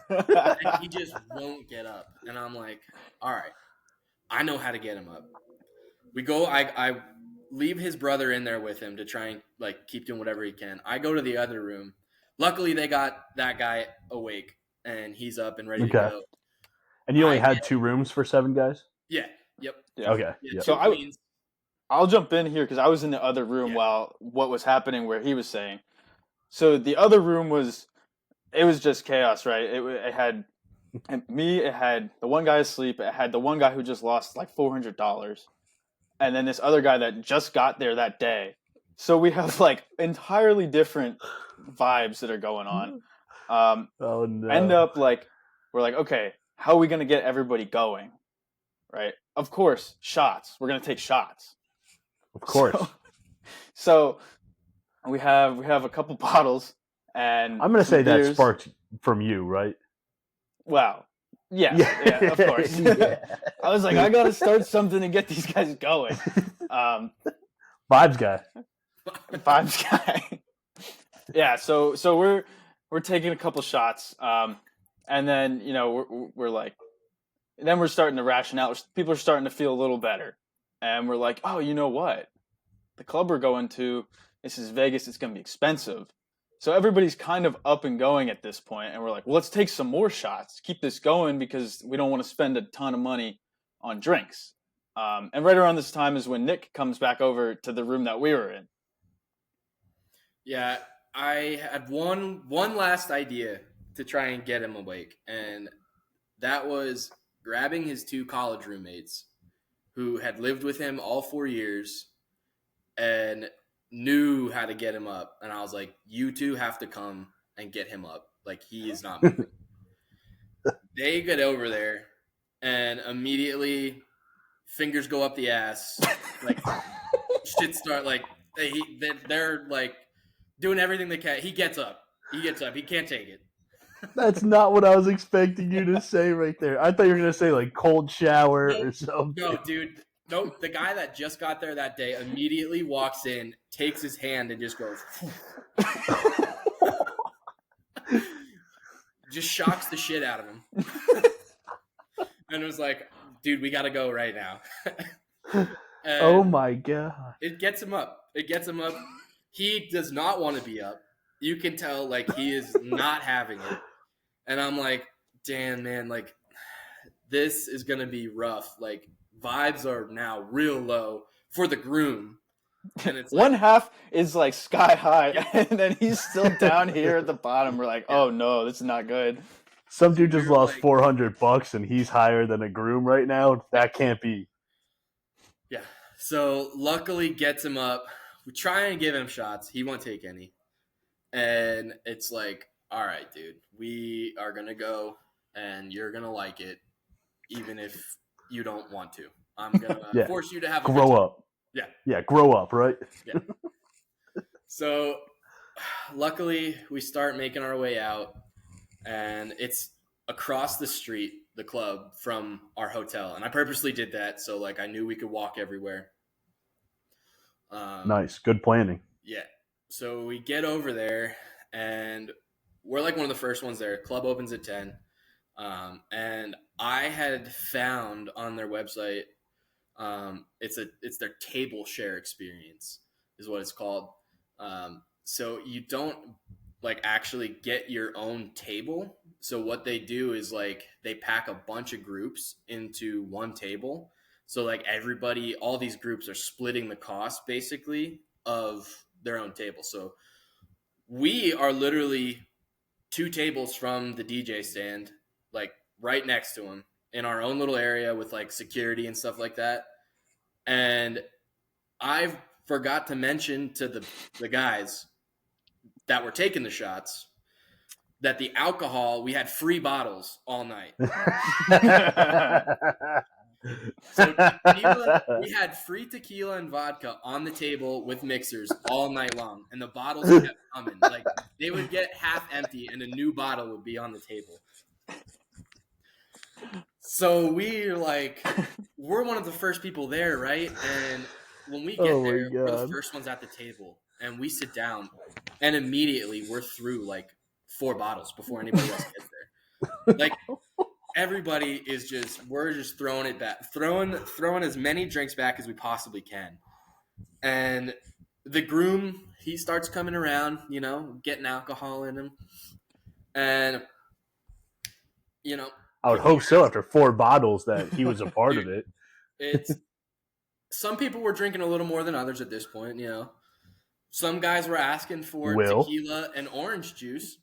up. And he just won't get up. And I'm like, all right, I know how to get him up. We go, I leave his brother in there with him to try and like keep doing whatever he can. I go to the other room. Luckily, they got that guy awake, and he's up and ready to Okay. go. And you only I had 2 rooms for 7 guys? Yeah. Yep. Yeah. Okay. Yeah, Yep. two So queens. I'll jump in here because I was in the other room Yeah. while what was happening where he was saying. So the other room was just chaos, right? It had me, it had the one guy asleep, it had the one guy who just lost like $400, and then this other guy that just got there that day. So we have like entirely different vibes that are going on. Oh no. End up like we're like, okay, how are we gonna get everybody going? Right? Of course, shots. We're gonna take shots. Of course. So we have a couple bottles and I'm going to some say that beers. sparked from you, right? Wow. Yes, yeah, of course. Yeah. I was like, I gotta start something to get these guys going. Vibes guy. Vibes guy. Yeah, so we're taking a couple shots, and then we're like, and then we're starting to ration out. People are starting to feel a little better, and we're like, oh, you know what? The club we're going to, this is Vegas. It's gonna be expensive. So everybody's kind of up and going at this point, and we're like, well, let's take some more shots, keep this going because we don't want to spend a ton of money on drinks. And right around this time is when Nick comes back over to the room that we were in. Yeah, I had one last idea to try and get him awake, and that was grabbing his 2 college roommates who had lived with him all 4 years and knew how to get him up. And I was like, you 2 have to come and get him up. Like, he is not moving. They get over there, and immediately fingers go up the ass. Like, shit start, like, they're like doing everything they can. He gets up. He can't take it. That's not what I was expecting you to say right there. I thought you were going to say like cold shower or something. No, dude. Nope. The guy that just got there that day immediately walks in, takes his hand, and just goes. Just shocks the shit out of him. And it was like, dude, we got to go right now. Oh my god. It gets him up. He does not want to be up. You can tell, like, he is not having it. And I'm like, damn, man, like, this is going to be rough. Like, vibes are now real low for the groom. And it's One like, half is like sky high, and then he's still down here at the bottom. We're like, oh no, this is not good. Some dude just You're lost like- $400 and he's higher than a groom right now. That can't be. yeah. So luckily gets him up. We try and give him shots. He won't take any. And it's like, all right, dude, we are going to go and you're going to like it, even if you don't want to. I'm going to Yeah. force you to have a good Grow time. up. Yeah. Yeah, grow up, right? So luckily we start making our way out, and it's across the street, the club, from our hotel. And I purposely did that so like I knew we could walk everywhere. Nice. Good planning. Yeah. So we get over there, and we're like one of the first ones there. Club opens at 10. And I had found on their website, it's their table share experience is what it's called. So you don't like actually get your own table. So what they do is like they pack a bunch of groups into one table. So like everybody, all these groups are splitting the cost basically of their own table. So we are literally 2 tables from the DJ stand, like right next to him in our own little area with like security and stuff like that. And I forgot to mention to the guys that were taking the shots that the alcohol, we had free bottles all night. So tequila, we had free tequila and vodka on the table with mixers all night long, and the bottles kept coming. Like they would get half empty, and a new bottle would be on the table. So we're like, we're one of the first people there, right? And when we get there, we're the first ones at the table, and we sit down, and immediately we're through like 4 bottles before anybody else gets there. Like. Everybody is we're just throwing it back, throwing as many drinks back as we possibly can. And the groom, he starts coming around, getting alcohol in him. And, I would hope so after 4 bottles that he was a part Dude, of it. it's some people were drinking a little more than others at this point, Some guys were asking for tequila and orange juice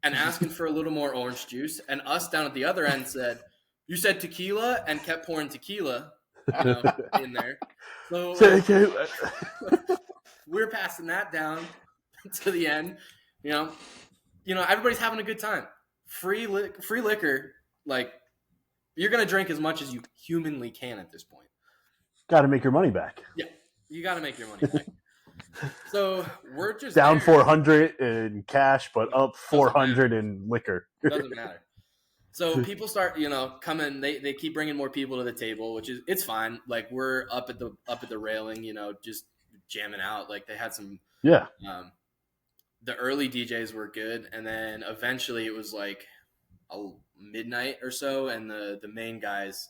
and asking for a little more orange juice. And us down at the other end said, you said tequila, and kept pouring tequila in there. So we're passing that down to the end. Everybody's having a good time. Free liquor, like, you're going to drink as much as you humanly can at this point. Got to make your money back. Yeah, you got to make your money back. So we're just down there. 400 in cash, but up 400 in liquor. Doesn't matter. So people start, coming. They keep bringing more people to the table, which is it's fine. Like, we're up at the railing, just jamming out. Like, they had some. Yeah. The early DJs were good, and then eventually it was like midnight or so, and the main guys,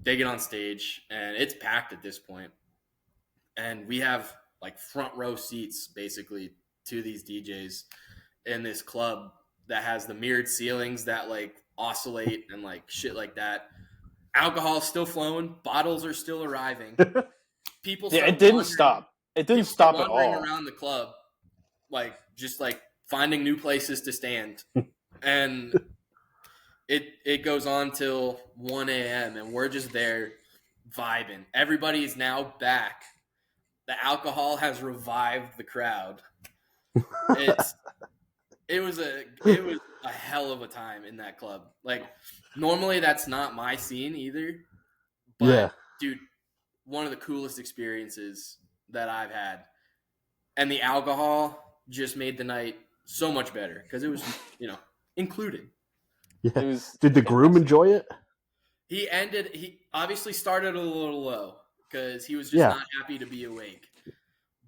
they get on stage, and it's packed at this point. And we have like front row seats basically to these DJs in this club that has the mirrored ceilings that like oscillate and like shit like that. Alcohol's still flowing, bottles are still arriving. People, it didn't stop. It didn't stop at all. Wandering around the club, like just like finding new places to stand, and it goes on till 1 a.m. and we're just there vibing. Everybody is now back. The alcohol has revived the crowd. It was a hell of a time in that club. Like, normally that's not my scene either. But dude, one of the coolest experiences that I've had. And the alcohol just made the night so much better because it was, included. Yeah. Did the groom enjoy it? He obviously started a little low because he was just not happy to be awake.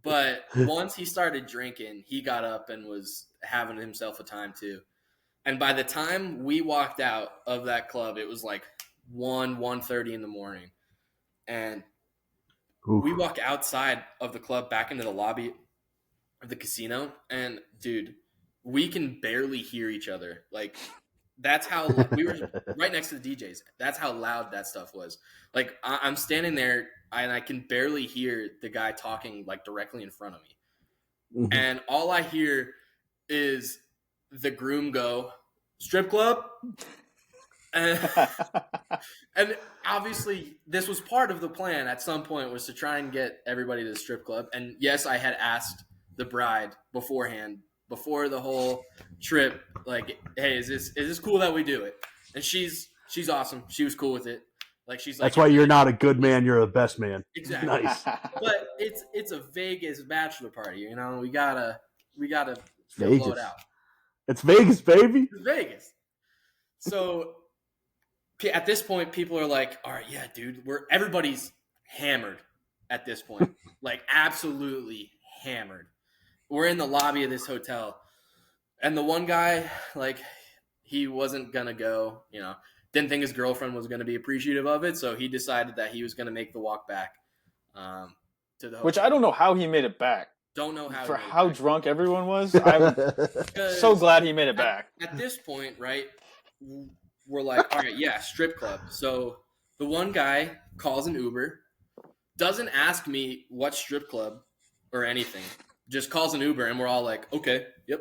But once he started drinking, he got up and was having himself a time too. And by the time we walked out of that club, it was like 1:30 in the morning. And we walk outside of the club back into the lobby of the casino. And dude, we can barely hear each other. Like, that's how we were right next to the DJs. That's how loud that stuff was. Like, I'm standing there and I can barely hear the guy talking like directly in front of me. Mm-hmm. And all I hear is the groom go, strip club. And obviously this was part of the plan at some point, was to try and get everybody to the strip club. And yes, I had asked the bride beforehand, before the whole trip, like, hey, is this cool that we do it? And she's awesome. She was cool with it. Like, she's like, that's why you're not a good man, you're a best man. Exactly. Nice. But it's a Vegas bachelor party, we gotta Vegas. blow it out. It's Vegas, baby. It's Vegas. So at this point, people are like, all right, yeah, dude, everybody's hammered at this point. Like, absolutely hammered. We're in the lobby of this hotel, and the one guy, like, he wasn't gonna go, didn't think his girlfriend was gonna be appreciative of it, so he decided that he was gonna make the walk back to the hotel. Which I don't know how he made it back. Don't know how. For how drunk everyone was, I'm so glad he made it back. At this point, right, we're like, all right, yeah, strip club. So the one guy calls an Uber, doesn't ask me what strip club or anything. Just calls an Uber, and we're all like, okay, yep.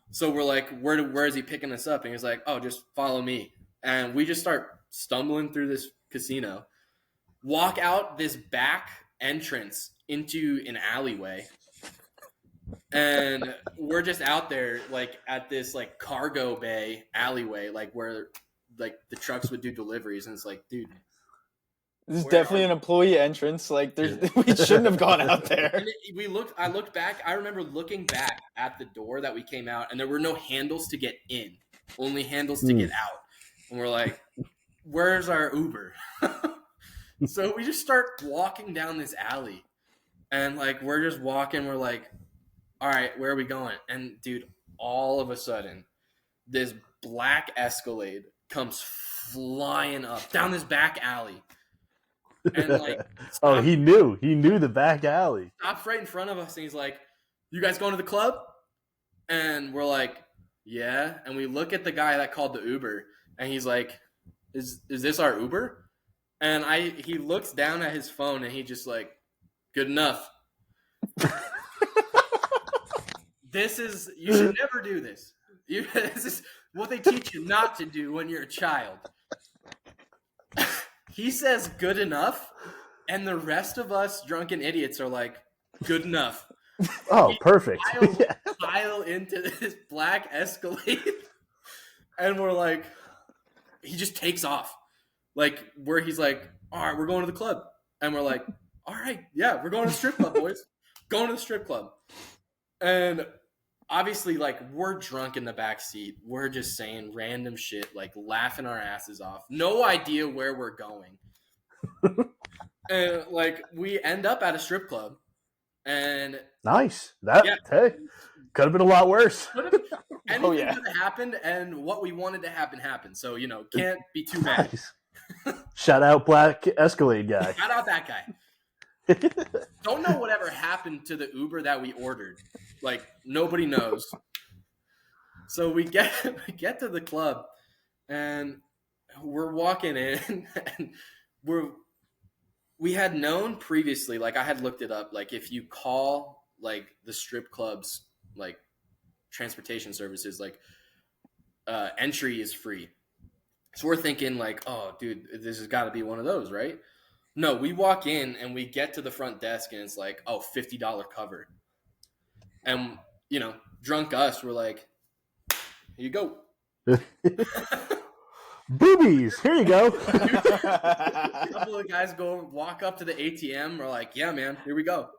So we're like, where is he picking us up? And he's like, oh, just follow me. And we just start stumbling through this casino, walk out this back entrance into an alleyway, and we're just out there, like, at this, like, cargo bay alleyway, like, where, like, the trucks would do deliveries. And it's like, dude, this is definitely an employee entrance. Like, we shouldn't have gone out there. And I looked back. I remember looking back at the door that we came out, and there were no handles to get in, only handles to get out. And we're like, where's our Uber? So we just start walking down this alley, and, like, we're just walking. We're like, all right, where are we going? And, dude, all of a sudden, this black Escalade comes flying up down this back alley. And like, Oh, stops, he knew the back alley. stops right in front of us, and he's like, "You guys going to the club?" And we're like, "Yeah." And we look at the guy that called the Uber, and he's like, "Is this our Uber?" And he looks down at his phone, and he just like, "Good enough." You should never do this. This is what they teach you not to do when you're a child. He says good enough, and the rest of us drunken idiots are like, good enough. Oh, perfect. Pile into this black Escalade, and we're like, he just takes off. Like, where he's like, all right, we're going to the club. And we're like, all right, yeah, we're going to the strip club, boys. Going to the strip club. And obviously, like, we're drunk in the back seat. We're just saying random shit, like laughing our asses off. No idea where we're going. And like, we end up at a strip club. And nice. yeah, Hey, could have been a lot worse. anything could have happened, and what we wanted to happen happened. So, can't be too mad. Nice. Shout out Black Escalade guy. Shout out that guy. Don't know whatever happened to the Uber that we ordered. Like, nobody knows. So we get to the club, and we're walking in, and we had known previously, like I had looked it up, like if you call like the strip clubs, like transportation services, like entry is free. So we're thinking like, oh dude, this has got to be one of those, right? No, we walk in and we get to the front desk and it's like, oh, $50 cover. And, drunk us, we're like, here you go. Boobies, here you go. A couple of guys walk up to the ATM. We're like, yeah, man, here we go.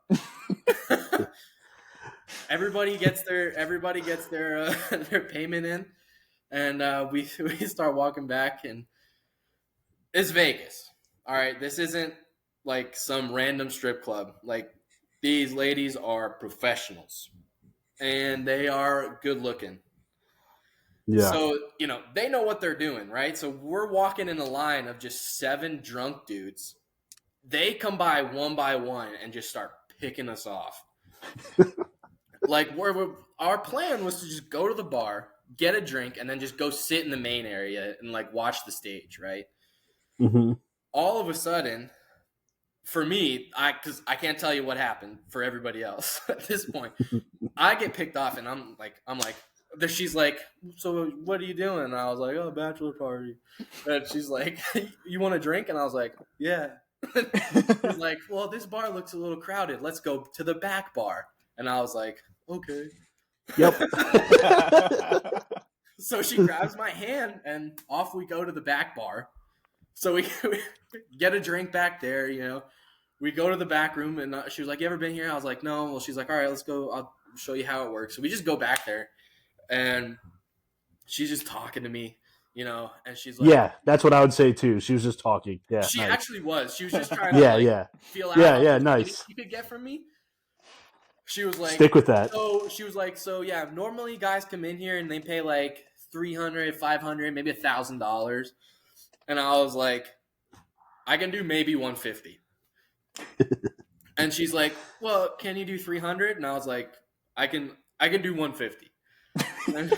Everybody gets their their payment in, and we start walking back, and it's Vegas. All right, this isn't like some random strip club. Like, these ladies are professionals, and they are good looking. Yeah. So, they know what they're doing, right? So we're walking in a line of just 7 drunk dudes. They come by one and just start picking us off. Like, our plan was to just go to the bar, get a drink, and then just go sit in the main area and, like, watch the stage, right? Mm-hmm. All of a sudden, for me, because I can't tell you what happened for everybody else at this point, I get picked off, and I'm like, she's like, so what are you doing? And I was like, oh, bachelor party. And she's like, you want a drink? And I was like, yeah. She's like, well, this bar looks a little crowded. Let's go to the back bar. And I was like, okay. Yep. So she grabs my hand, and off we go to the back bar. So we get a drink back there, We go to the back room, and she was like, you ever been here? I was like, no. Well, she's like, all right, let's go. I'll show you how it works. So we just go back there, and she's just talking to me, and she's like, yeah, that's what I would say too. She was just talking. Yeah, she nice. actually was. She was just trying to feel out yeah, nice. You could get from me. She was like, stick with that. So she was like, so yeah, normally guys come in here and they pay like $300, $500, maybe $1,000, and I was like, I can do maybe $150. And she's like, well, can you do $300? And I was like, I can do $150. And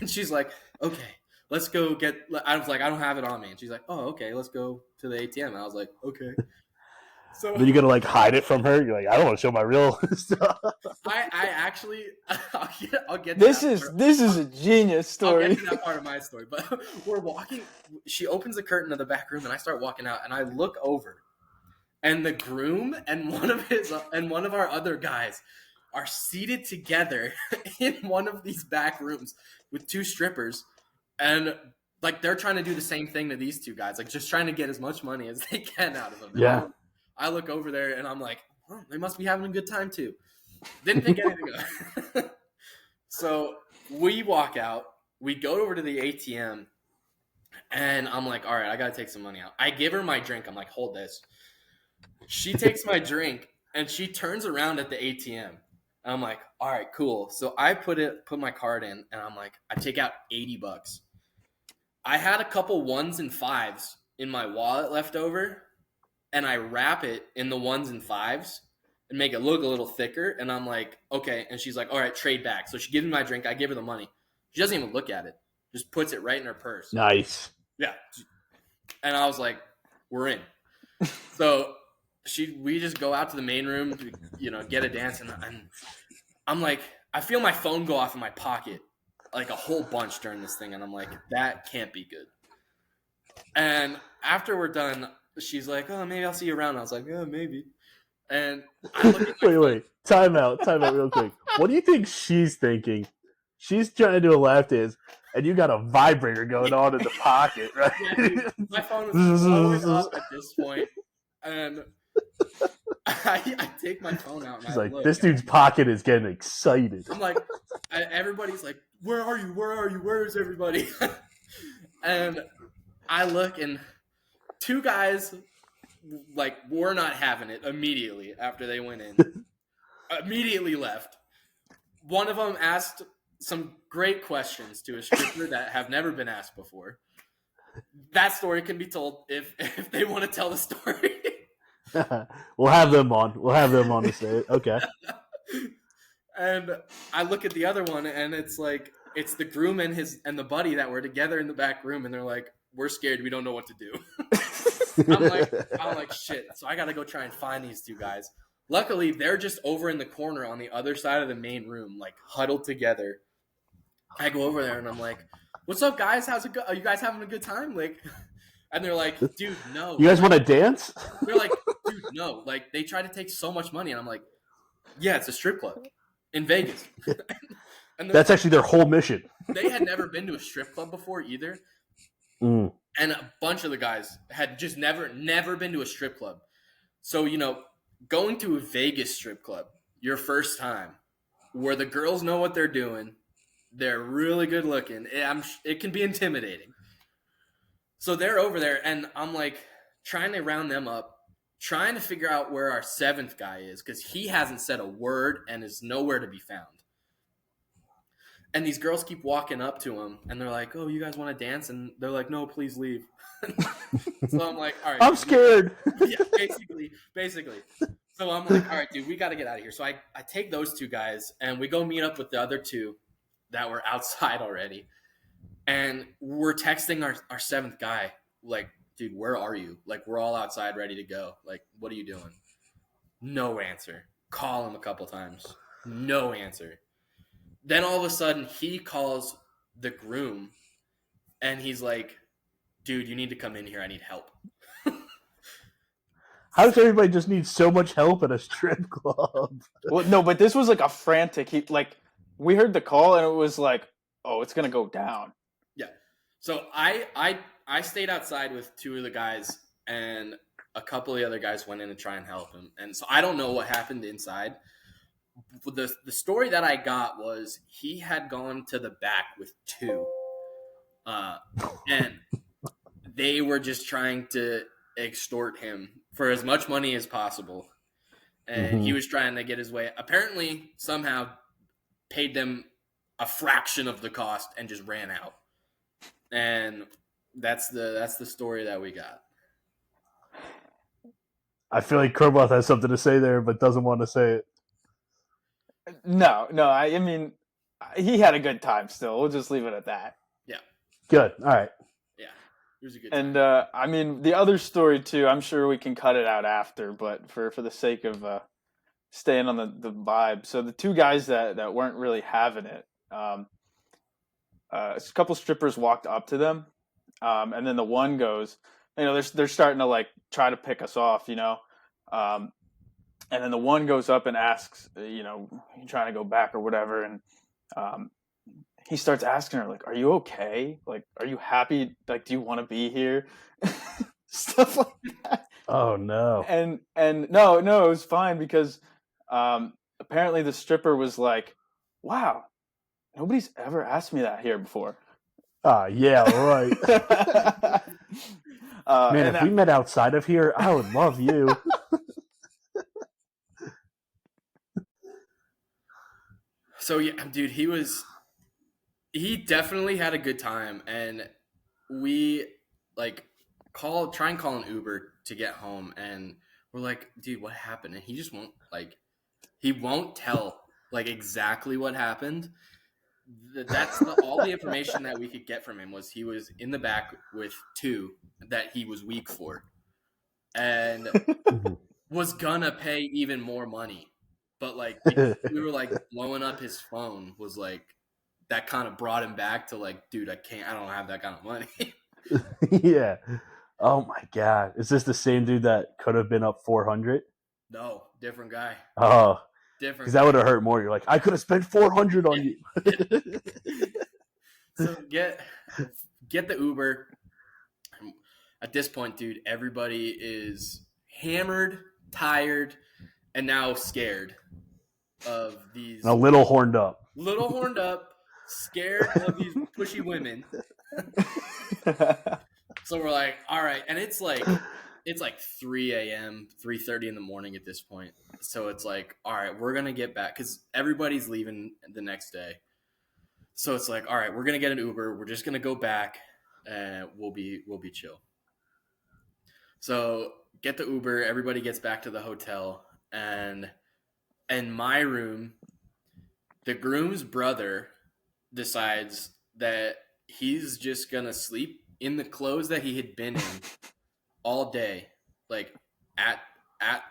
she's like, okay, let's go get. I was like, I don't have it on me. And she's like, oh, okay, let's go to the ATM. And I was like, okay. So then you gotta like hide it from her. You're like, I don't want to show my real stuff. I actually, I'll get. This is a genius story. I'll get to that part of my story. But we're walking. She opens the curtain of the back room, and I start walking out, and I look over, and the groom and one of our other guys are seated together in one of these back rooms with 2 strippers, and like they're trying to do the same thing to these 2 guys, like just trying to get as much money as they can out of them. Yeah. I look over there and I'm like, oh, they must be having a good time too. Didn't think anything of it. So we walk out, we go over to the ATM, and I'm like, all right, I gotta take some money out. I give her my drink. I'm like, hold this. She takes my drink and she turns around at the ATM. And I'm like, all right, cool. So I put my card in, and I'm like, I take out $80. I had a couple 1s and 5s in my wallet left over. and I wrap it in the 1s and 5s and make it look a little thicker. And I'm like, okay. And she's like, all right, trade back. So she gives me my drink. I give her the money. She doesn't even look at it. Just puts it right in her purse. Nice. Yeah. And I was like, we're in. So we just go out to the main room to, get a dance. And I'm like, I feel my phone go off in my pocket like a whole bunch during this thing. And I'm like, that can't be good. And after we're done, she's like, oh, maybe I'll see you around. I was like, yeah, maybe. And I look at wait. Time out real quick. What do you think she's thinking? She's trying to do a lap dance, and you got a vibrator going on in the pocket, right? Yeah, dude, my phone is blowing up at this point. And I take my phone out. And She's like, this dude's pocket is getting excited. I'm like, everybody's like, where are you? Where are you? Where is everybody? And I look, and 2 guys were not having it immediately after they went in. Immediately left. One of them asked some great questions to a stripper that have never been asked before. That story can be told if they want to tell the story. We'll have them on. We'll have them on to say it. Okay. And I look at the other one, and it's like, it's the groom and the buddy that were together in the back room, and they're like, we're scared. We don't know what to do. I'm like, shit. So I got to go try and find these 2 guys. Luckily, they're just over in the corner on the other side of the main room, like huddled together. I go over there and I'm like, what's up, guys? How's it go? Are you guys having a good time? And they're like, dude, no. You guys want to dance? They're like, dude, no. They try to take so much money. And I'm like, yeah, it's a strip club in Vegas. And that's actually their whole mission. They had never been to a strip club before either. Mm. And a bunch of the guys had just never been to a strip club. So, going to a Vegas strip club, your first time, where the girls know what they're doing, they're really good looking. It can be intimidating. So they're over there, and I'm like trying to round them up, trying to figure out where our 7th guy is, because he hasn't said a word and is nowhere to be found. And these girls keep walking up to him, and they're like, oh, you guys want to dance? And they're like, no, please leave. So I'm like, all right. I'm scared. Yeah, basically. So I'm like, all right, dude, we got to get out of here. So I take those 2 guys, and we go meet up with the other 2 that were outside already. And we're texting our 7th guy, like, dude, where are you? Like, we're all outside ready to go. Like, what are you doing? No answer. Call him a couple times. No answer. Then all of a sudden, he calls the groom, and he's like, dude, you need to come in here. I need help. How does everybody just need so much help at a strip club? Well, no, but this was like a frantic. We heard the call, and it was like, oh, it's gonna go down. Yeah. So I stayed outside with 2 of the guys, and a couple of the other guys went in to try and help him. And so I don't know what happened inside. The story that I got was he had gone to the back with 2, and they were just trying to extort him for as much money as possible, and he was trying to get his way. Apparently, somehow paid them a fraction of the cost and just ran out. And that's the story that we got. I feel like Kroboth has something to say there, but doesn't want to say it. No. I mean, he had a good time still. We'll just leave it at that. Yeah. Good. All right. Yeah. It was a good time. And I mean, the other story too, I'm sure we can cut it out after, but for the sake of staying on the vibe. So the 2 guys that weren't really having it, a couple strippers walked up to them, and then the one goes, they're starting to like try to pick us off, and then the one goes up and asks, you trying to go back or whatever, and he starts asking her, like, are you okay? Like, are you happy? Like, do you want to be here? Stuff like that. Oh, no. And no, it was fine because apparently the stripper was like, wow, nobody's ever asked me that here before. Yeah, right. Man, if we met outside of here, I would love you. So, yeah, dude, he definitely had a good time. And we, like, try and call an Uber to get home, and we're like, dude, what happened? And he just won't he won't tell exactly what happened. That's all the information that we could get from him was he was in the back with two that he was weak for, and was gonna pay even more money, but because we were blowing up his phone was that kind of brought him back to dude, I don't have that kind of money. Yeah. Oh my God. Is this the same dude that could have been up 400? No, different guy. Oh, Different. because that would have hurt more. You're like, I could have spent 400 on you. So get the Uber. At this point, dude, everybody is hammered, tired, and now scared of these. And a little horned up. Little horned up, scared of these pushy women. So we're like, all right, and it's 3 a.m., 3:30 in the morning at this point. So it's like, all right, we're gonna get back because everybody's leaving the next day. So it's like, all right, we're gonna get an Uber. We're just gonna go back, and we'll be chill. So get the Uber. Everybody gets back to the hotel, and in my room, the groom's brother decides that he's just gonna sleep in the clothes that he had been in all day, at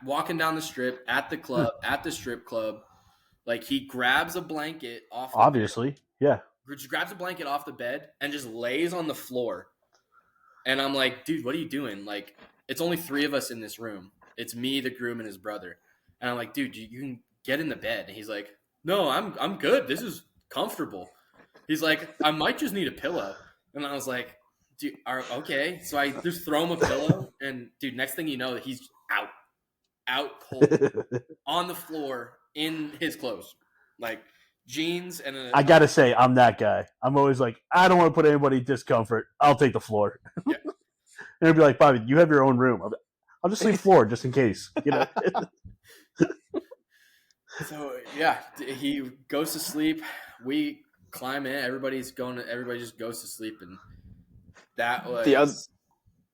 walking down the strip, at the club, at the strip club. He grabs a blanket off. Obviously, yeah. Just grabs a blanket off the bed and just lays on the floor. And I'm like, dude, what are you doing? It's only 3 of us in this room. It's me, the groom, and his brother. And I'm like, dude, you can get in the bed. And he's like, no, I'm good. This is comfortable. He's like, I might just need a pillow. And I was like, dude, okay. So I just throw him a pillow, and dude, next thing you know, he's out cold on the floor in his clothes, jeans and I gotta say, I'm that guy. I'm always like, I don't want to put anybody in discomfort. I'll take the floor. Yeah. And it'll be like, Bobby, you have your own room. I'll just sleep floor just in case. So yeah, he goes to sleep. We climb in. Everybody just goes to sleep, and that was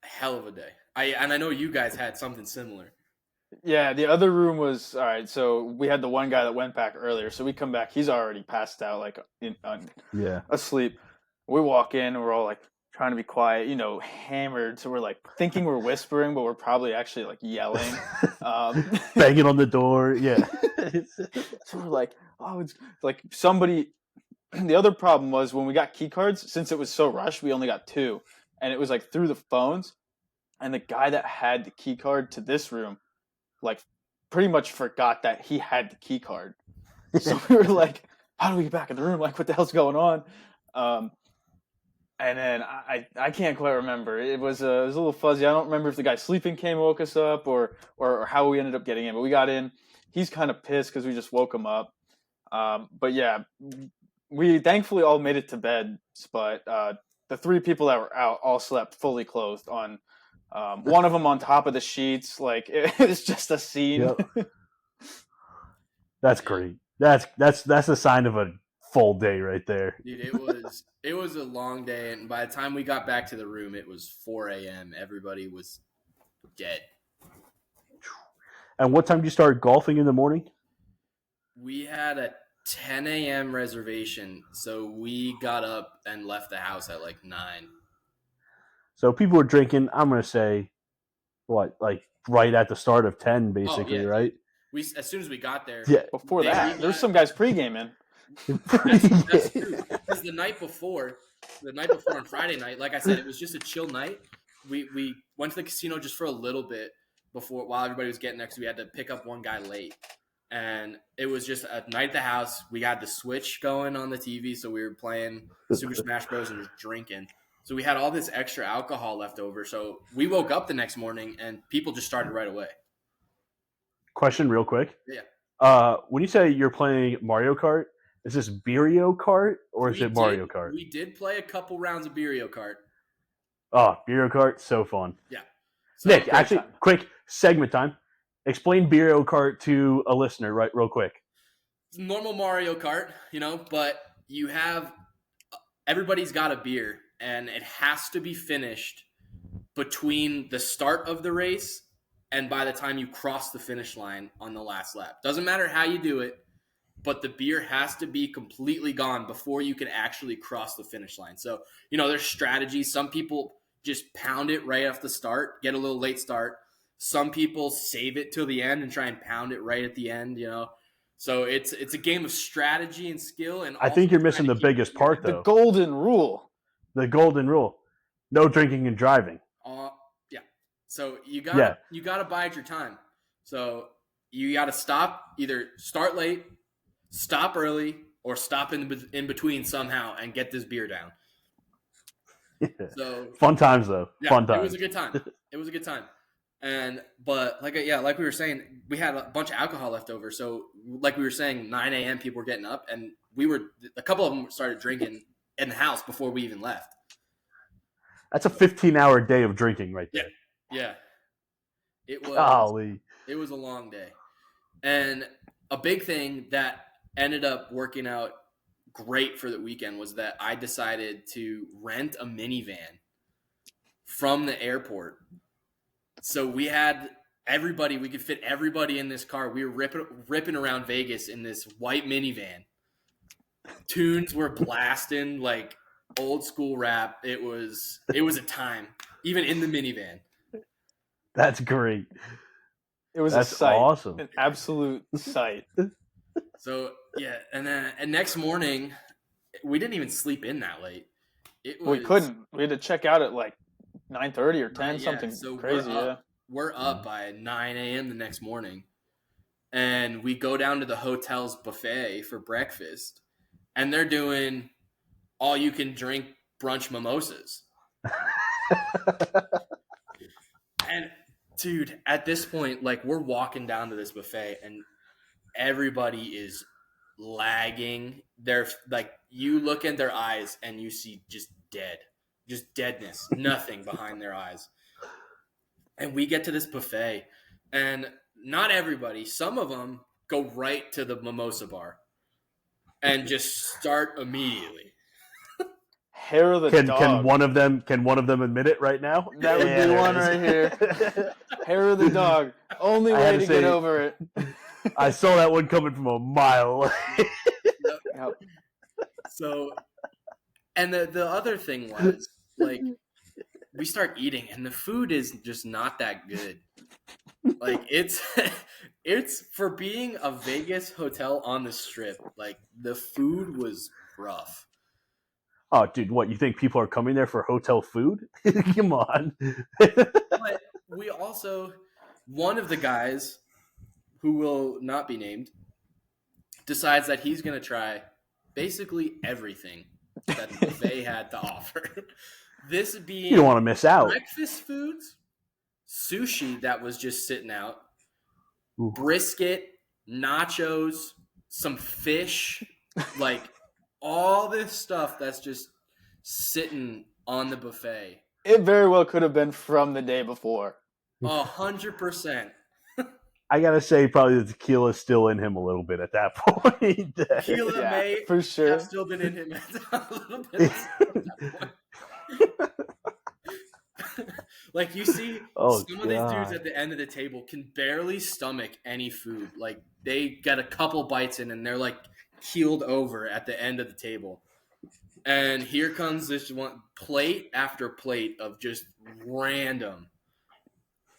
a hell of a day. I know you guys had something similar. Yeah, the other room was all right. So we had the one guy that went back earlier. So we come back, he's already passed out, asleep. We walk in, and we're all trying to be quiet, hammered. So we're thinking we're whispering, but we're probably actually yelling, banging on the door. Yeah. So we're like, oh, it's somebody. The other problem was when we got key cards, since it was so rushed, we only got 2, and it was through the phones. And the guy that had the key card to this room, pretty much forgot that he had the key card. So we were like, how do we get back in the room? What the hell's going on? And then I can't quite remember. It was a little fuzzy. I don't remember if the guy sleeping came woke us up or how we ended up getting in. But we got in. He's kind of pissed because we just woke him up. But yeah, we thankfully all made it to bed. But the 3 people that were out all slept fully clothed on. One of them on top of the sheets. It was just a scene. Yep. That's great. That's a sign of a full day right there. Dude, it was a long day, and by the time we got back to the room, it was 4 a.m. Everybody was dead. And what time did you start golfing in the morning? We had a 10 a.m. reservation, so we got up and left the house at 9. So people were drinking, I'm going to say, right at the start of 10, basically, right? As soon as we got there. Yeah. Before that, there was some guys pre-gaming. That's true. Because the night before on Friday night, like I said, it was just a chill night. We went to the casino just for a little bit while everybody was getting there, because we had to pick up one guy late. And it was just a night at the house. We had the Switch going on the TV, so we were playing Super Smash Bros. And just drinking. So we had all this extra alcohol left over. So we woke up the next morning, and people just started right away. Question real quick. Yeah. When you say you're playing Mario Kart, is this Beerio Kart or is it Mario Kart? We did play a couple rounds of Beerio Kart. Oh, Beerio Kart, so fun. Yeah. So Nick, actually, quick segment time. Explain Beerio Kart to a listener, right? Real quick. It's normal Mario Kart, but you have everybody's got a beer, and it has to be finished between the start of the race and by the time you cross the finish line on the last lap. Doesn't matter how you do it, but the beer has to be completely gone before you can actually cross the finish line. So, there's strategies. Some people just pound it right off the start, get a little late start. Some people save it till the end and try and pound it right at the end, So it's a game of strategy and skill. And I think you're missing the biggest part, The though. golden rule. The golden rule: no drinking and driving. Yeah. So you gotta bide your time. So you gotta stop, either start late, stop early, or stop in between somehow and get this beer down. So fun times, though. Yeah, Fun times. It was a good time. It was a good time. But like we were saying, we had a bunch of alcohol left over. So like we were saying, 9 a.m. people were getting up, and a couple of them started drinking in the house before we even left. That's a 15-hour day of drinking right there. Yeah. It was. Golly. It was a long day. And a big thing that ended up working out great for the weekend was that I decided to rent a minivan from the airport. So we had everybody, we could fit everybody in this car. We were ripping around Vegas in this white minivan. Tunes were blasting like old school rap. It was a time, even in the minivan. That's great. It was That's a sight. awesome. An absolute sight. So yeah, and next morning we didn't even sleep in that late. We couldn't. We had to check out at like 9:30 or 10, something so crazy. We're up by 9 a.m. the next morning, and we go down to the hotel's buffet for breakfast, and they're doing all you can drink brunch mimosas. And dude, at this point, like, we're walking down to this buffet, and everybody is lagging. They're like, you look in their eyes and you see just deadness, nothing behind their eyes. And we get to this buffet, and not everybody, some of them go right to the mimosa bar and just start immediately. Hair of the dog. Can one of them admit it right now? That would be one right here. Hair of the dog. Only way to get over it. I saw that one coming from a mile away. Yep. So, and the other thing was, like, we start eating, and the food is just not that good. Like, it's for being a Vegas hotel on the Strip, like, the food was rough. Oh, dude, what, you think people are coming there for hotel food? Come on. But we also, one of the guys, who will not be named, decides that he's going to try basically everything that the buffet had to offer. This being, you don't want to miss out. Breakfast foods, sushi that was just sitting out, Ooh. Brisket, nachos, some fish, like all this stuff that's just sitting on the buffet. It very well could have been from the day before. 100%. I gotta say, probably the tequila is still in him a little bit at that point. Tequila may for sure have still been in him a little bit. Like, you see, some of these dudes at the end of the table can barely stomach any food. Like, they get a couple bites in, and they're like keeled over at the end of the table. And here comes this one plate after plate of just random.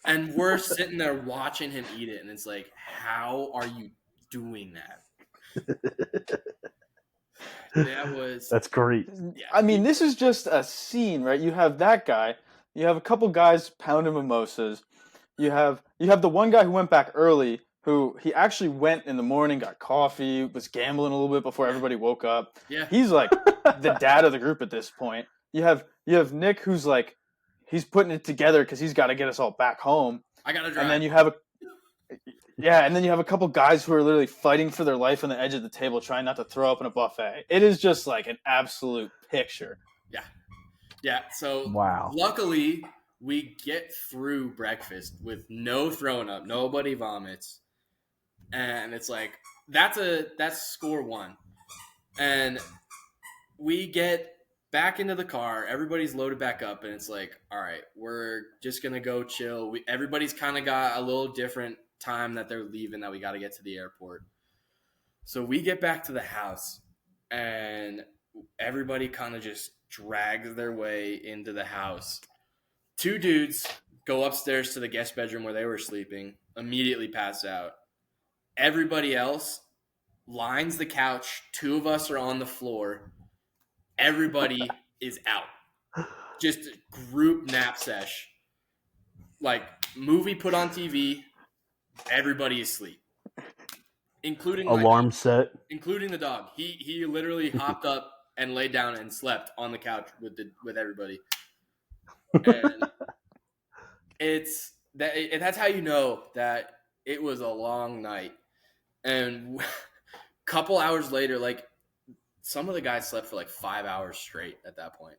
And we're sitting there watching him eat it, and it's like, how are you doing that? That's great. Yeah. I mean, this is just a scene, right? You have that guy. You have a couple guys pounding mimosas. You have the one guy who went back early, who he actually went in the morning, got coffee, was gambling a little bit before everybody woke up. Yeah. He's like the dad of the group at this point. You have Nick, who's like, he's putting it together because he's got to get us all back home. I gotta drive. And then you have a couple guys who are literally fighting for their life on the edge of the table, trying not to throw up in a buffet. It is just like an absolute picture. Yeah. So wow. Luckily, we get through breakfast with no throwing up, nobody vomits, and it's like that's score one, and we get back into the car. Everybody's loaded back up, and it's like, all right, we're just gonna go chill. Everybody's kind of got a little different time that they're leaving that we got to get to the airport. So we get back to the house, and everybody kind of just drags their way into the house. Two dudes go upstairs to the guest bedroom where they were sleeping, immediately pass out. Everybody else lines the couch. Two of us are on the floor. Everybody is out. Just group nap sesh. Like movie put on TV, everybody is asleep. Including my Alarm dog. set. Including the dog. He literally hopped up and laid down and slept on the couch with everybody. And that's how you know that it was a long night. And a couple hours later, like some of the guys slept for like 5 hours straight at that point.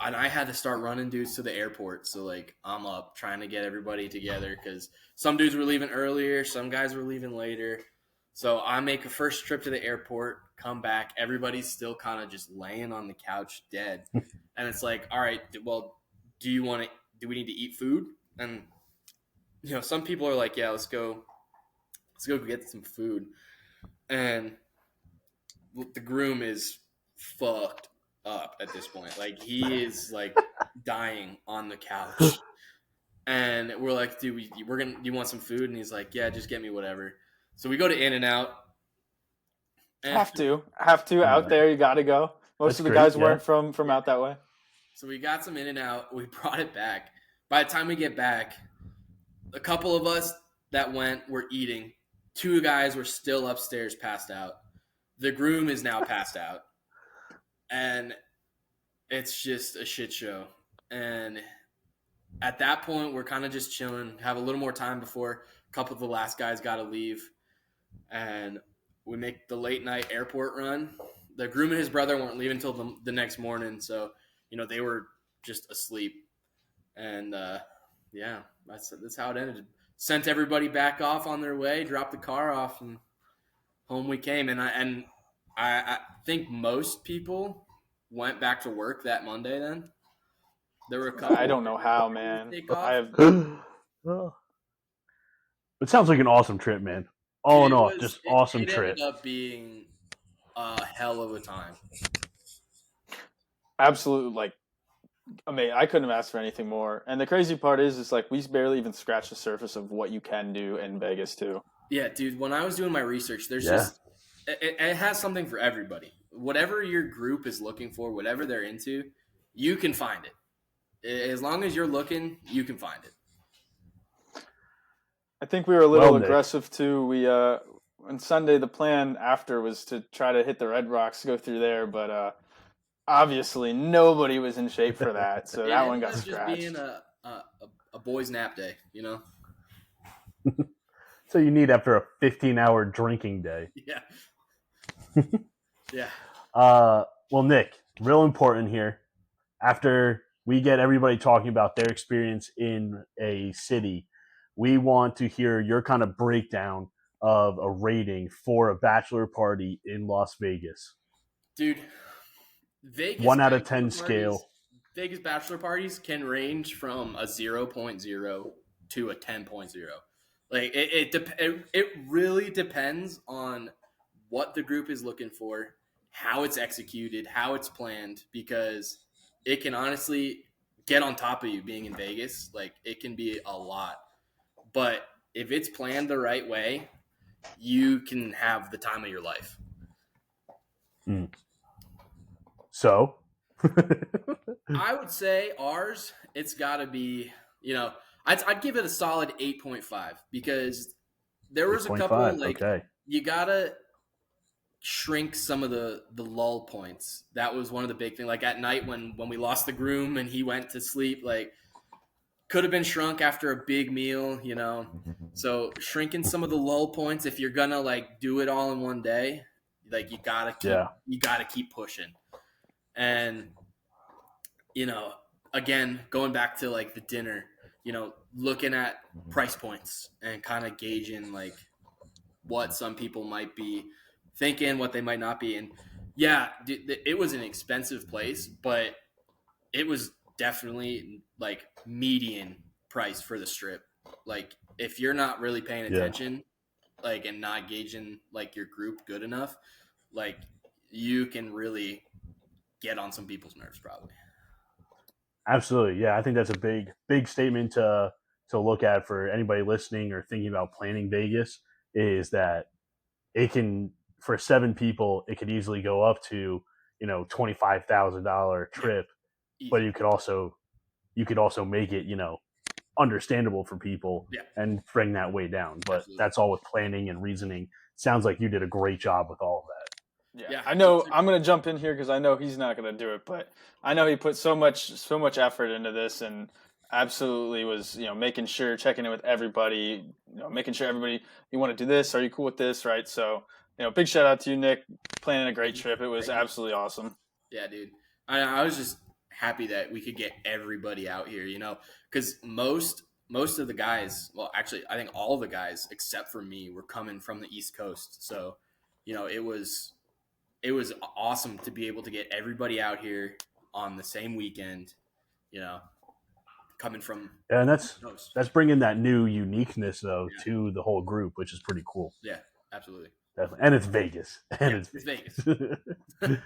And I had to start running dudes to the airport. So like I'm up trying to get everybody together because some dudes were leaving earlier, some guys were leaving later. So I make a first trip to the airport, come back, everybody's still kind of just laying on the couch dead. And it's like, all right, well, do we need to eat food? And some people are like, yeah, let's go get some food. And the groom is fucked up at this point. Like he is like dying on the couch. And we're like, dude, do you want some food? And he's like, yeah, just get me whatever. So we go to In-N-Out. Have to out there. You got to go. Most That's of the great, guys yeah. weren't from out that way. So we got some In-N-Out. We brought it back. By the time we get back, a couple of us that were eating. Two guys were still upstairs passed out. The groom is now passed out. And it's just a shit show. And at that point, we're kind of just chilling, have a little more time before a couple of the last guys got to leave. And we make the late night airport run. The groom and his brother weren't leaving until the next morning. So, they were just asleep. And, yeah, that's how it ended. Sent everybody back off on their way, dropped the car off, and home we came. And I think most people went back to work that Monday then. There were a couple. I don't know how, man. I have. It sounds like an awesome trip, man. All in all, just awesome trip. It ended up being a hell of a time. Absolutely, like, amazing. I couldn't have asked for anything more. And the crazy part is like we barely even scratched the surface of what you can do in Vegas too. Yeah, dude. When I was doing my research, there's just it has something for everybody. Whatever your group is looking for, whatever they're into, you can find it. As long as you're looking, you can find it. I think we were a little aggressive too. We on Sunday the plan after was to try to hit the Red Rocks, go through there, but obviously nobody was in shape for that, so that one got scratched. Just being a boys' nap day, So you need after a 15-hour drinking day. Yeah. Yeah. Well, Nick, real important here. After we get everybody talking about their experience in a city, we want to hear your kind of breakdown of a rating for a bachelor party in Las Vegas. Dude, Vegas 1 out of 10 scale. Vegas bachelor parties can range from a 0.0 to a 10.0. Like it really depends on what the group is looking for, how it's executed, how it's planned, because it can honestly get on top of you being in Vegas. Like it can be a lot. But if it's planned the right way, you can have the time of your life. So? I would say ours, it's got to be, I'd give it a solid 8.5 because there was a couple, you got to shrink some of the lull points. That was one of the big things. Like at night when we lost the groom and he went to sleep, like, could have been shrunk after a big meal, So shrinking some of the lull points, if you're gonna like do it all in one day, like you gotta keep pushing. And again, going back to like the dinner, looking at price points and kind of gauging like what some people might be thinking, what they might not be. And Yeah, it was an expensive place, but it was definitely like median price for the strip. Like if you're not really paying Yeah. attention, like and not gauging like your group good enough, like you can really get on some people's nerves probably. Absolutely. Yeah, I think that's a big statement to look at for anybody listening or thinking about planning Vegas is that it can for 7 people it could easily go up to, $25,000 Yeah, trip, but easy. you could also make it, understandable for people Yeah, and bring that way down. But absolutely. that's all with planning and reasoning. Sounds like you did a great job with all of that. Yeah, Yeah, I know. I'm gonna jump in here because I know he's not gonna do it, but I know he put so much effort into this, and absolutely was making sure checking in with everybody, making sure everybody you want to do this. Are you cool with this? Right. So big shout out to you, Nick, planning a great thank you. trip. It was Thank you. absolutely awesome. Yeah, dude. I was just happy that we could get everybody out here, because most of the guys, well, actually, I think all the guys except for me were coming from the East Coast. So, it was awesome to be able to get everybody out here on the same weekend, you know, coming from Yeah, and the that's East Coast. that's bringing that new uniqueness though Yeah, to the whole group, which is pretty cool. yeah, absolutely. Definitely. And it's Vegas. And Yeah, it's it's Vegas. Vegas.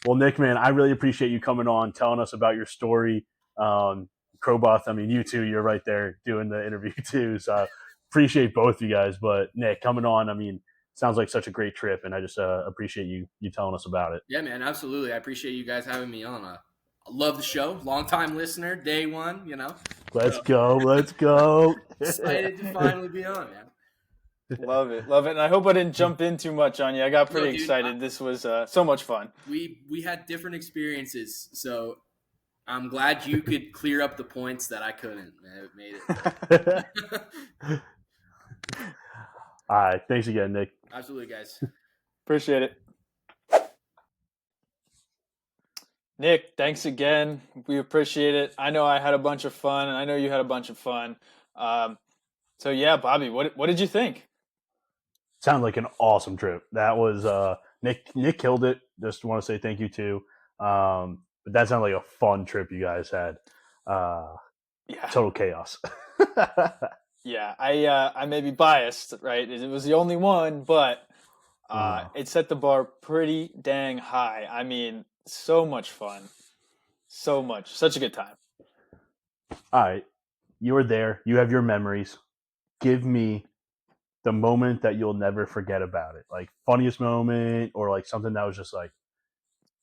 Well, Nick, man, I really appreciate you coming on, telling us about your story. Kroboth, I mean, you too, you're right there doing the interview too. So appreciate both you guys. But Nick, coming on, I mean, sounds like such a great trip, and I just appreciate you telling us about it. Yeah, man, absolutely. I appreciate you guys having me on. I love the show. Long time listener, day one. Let's So go. Let's go. excited to finally be on, man. Love it, love it, and I hope I didn't jump in too much on you. I got No, pretty dude, excited. This was so much fun. we had different experiences, so I'm glad you could clear up the points that I couldn't. Man, it made it. All right. Thanks again, Nick. Absolutely, guys. Appreciate it. Nick, thanks again. We appreciate it. I know I had a bunch of fun, and I know you had a bunch of fun. So yeah, Bobby, what did you think? Sounded like an awesome trip. That was Nick. Nick killed it. Just want to say thank you too. But that sounded like a fun trip you guys had. Yeah, Total chaos. yeah. I may be biased, right? It was the only one, but it set the bar pretty dang high. I mean, so much fun, such a good time. All right. You were there. You have your memories. Give me the moment that you'll never forget about it. Like funniest moment or like something that was just like,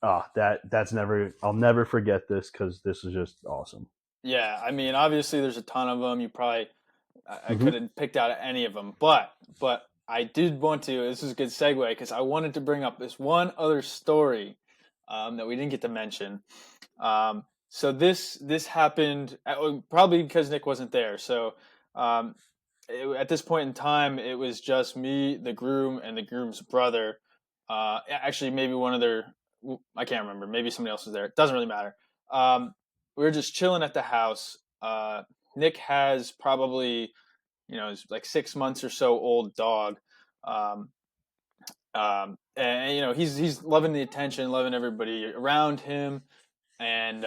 that's never, I'll never forget this because this is just awesome. Yeah, I mean, obviously there's a ton of them. I Mm-hmm. could have picked out any of them, but I did want to. This is a good segue because I wanted to bring up this one other story that we didn't get to mention. So this happened probably because Nick wasn't there. So um, at this point in time, it was just me, the groom, and the groom's brother. Actually, maybe one of their I can't remember. Maybe somebody else was there. It doesn't really matter. We were just chilling at the house. Nick has probably it's like 6 months or so old dog. Um, and he's loving the attention, loving everybody around him, and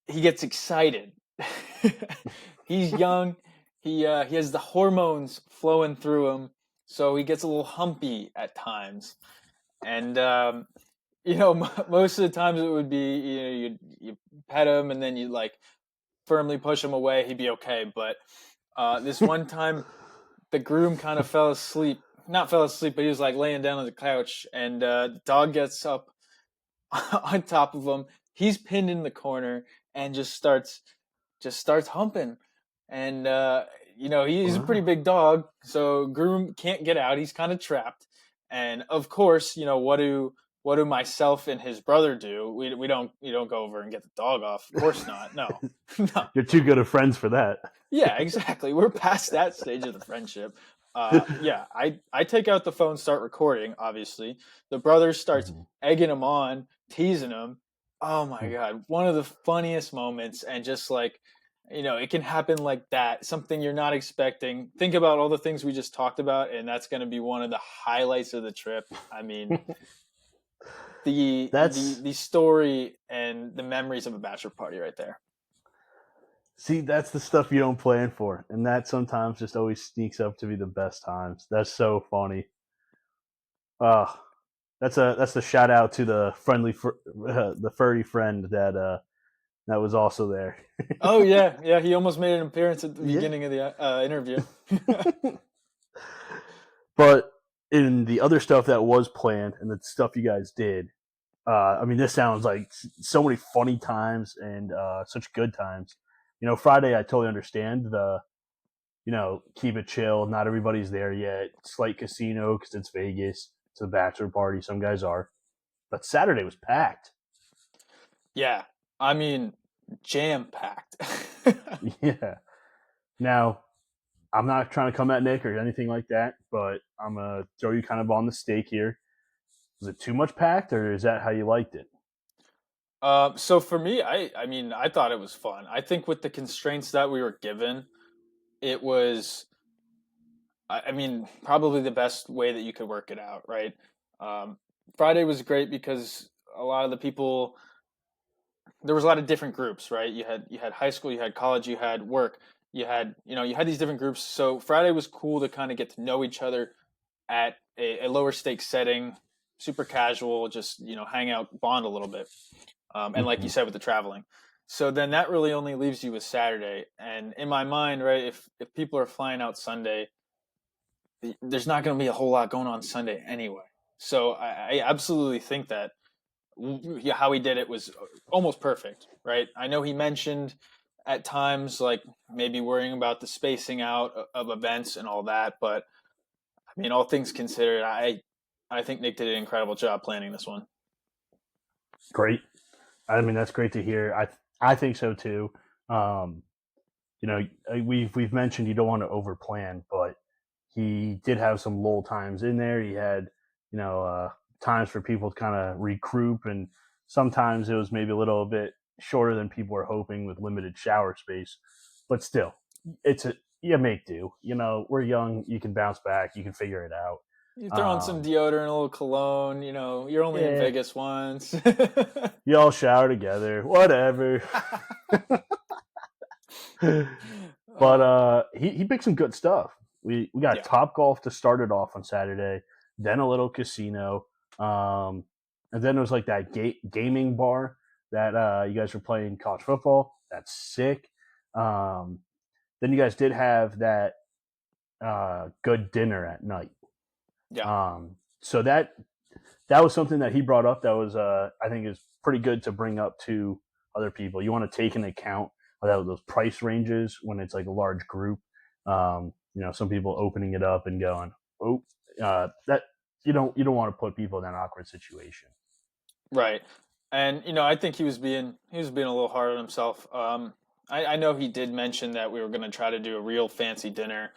he gets excited. He's young. He has the hormones flowing through him, so he gets a little humpy at times. And most of the times it would be you pet him and then you like firmly push him away. He'd be okay. But this one time, the groom kind of fell asleep. Not fell asleep, but he was like laying down on the couch, and the dog gets up on top of him. He's pinned in the corner and just starts humping. And he's a pretty big dog, so groom can't get out. He's kind of trapped. And of course, what do myself and his brother do? We don't go over and get the dog off. Of course not. No. No. You're too good of friends for that. Yeah, exactly. We're past that stage of the friendship. Yeah, I take out the phone, start recording. Obviously, the brother starts egging him on, teasing him. Oh my god, one of the funniest moments, and just like it can happen like that. Something you're not expecting. Think about all the things we just talked about, and that's going to be one of the highlights of the trip. I mean, the That's the story and the memories of a bachelor party right there. See, that's the stuff you don't plan for, and that sometimes just always sneaks up to be the best times. That's so funny. Uh that's the shout out to the the furry friend that was also there. Oh yeah, he almost made an appearance at the Yeah. beginning of the interview. But in the other stuff that was planned and the stuff you guys did, I mean, this sounds like so many funny times and such good times. Friday, I totally understand keep it chill. Not everybody's there yet. Slight casino because it's Vegas. It's a bachelor party. Some guys are. But Saturday was packed. Yeah, I mean, jam packed. Yeah. Now, I'm not trying to come at Nick or anything like that, but I'm going to throw you kind of on the stake here. Was it too much packed, or is that how you liked it? So for me, I mean, I thought it was fun. I think with the constraints that we were given, it was, I mean, probably the best way that you could work it out, right? Friday was great because a lot of the people, there was a lot of different groups, right? You had high school, you had college, you had work, you had these different groups. So Friday was cool to kind of get to know each other at a lower stakes setting, super casual, just hang out, bond a little bit. And like you said with the traveling. So then that really only leaves you with Saturday. And in my mind, right, if people are flying out Sunday, there's not going to be a whole lot going on Sunday anyway. So I absolutely think that how he did it was almost perfect, right? I know he mentioned at times like maybe worrying about the spacing out of events and all that, but I mean, all things considered, I think Nick did an incredible job planning this one. Great. I mean, that's great to hear. I think so too. Um, we've mentioned you don't want to overplan, but he did have some lull times in there. He had times for people to kind of regroup, and sometimes it was maybe a little bit shorter than people were hoping with limited shower space. But still, you make do. We're young. You can bounce back. You can figure it out. You throw on some deodorant, a little cologne. You're only in Vegas once. You all shower together. Whatever. But he picked some good stuff. We got Top Golf to start it off on Saturday, then a little casino, and then it was like that gaming bar that you guys were playing college football. That's sick. Then you guys did have that good dinner at night. Yeah. So that was something that he brought up that was I think is pretty good to bring up to other people. You want to take into account those price ranges when it's like a large group. Some people opening it up and going, "Oh, that you don't want to put people in that awkward situation." Right. And I think he was being a little hard on himself. I know he did mention that we were going to try to do a real fancy dinner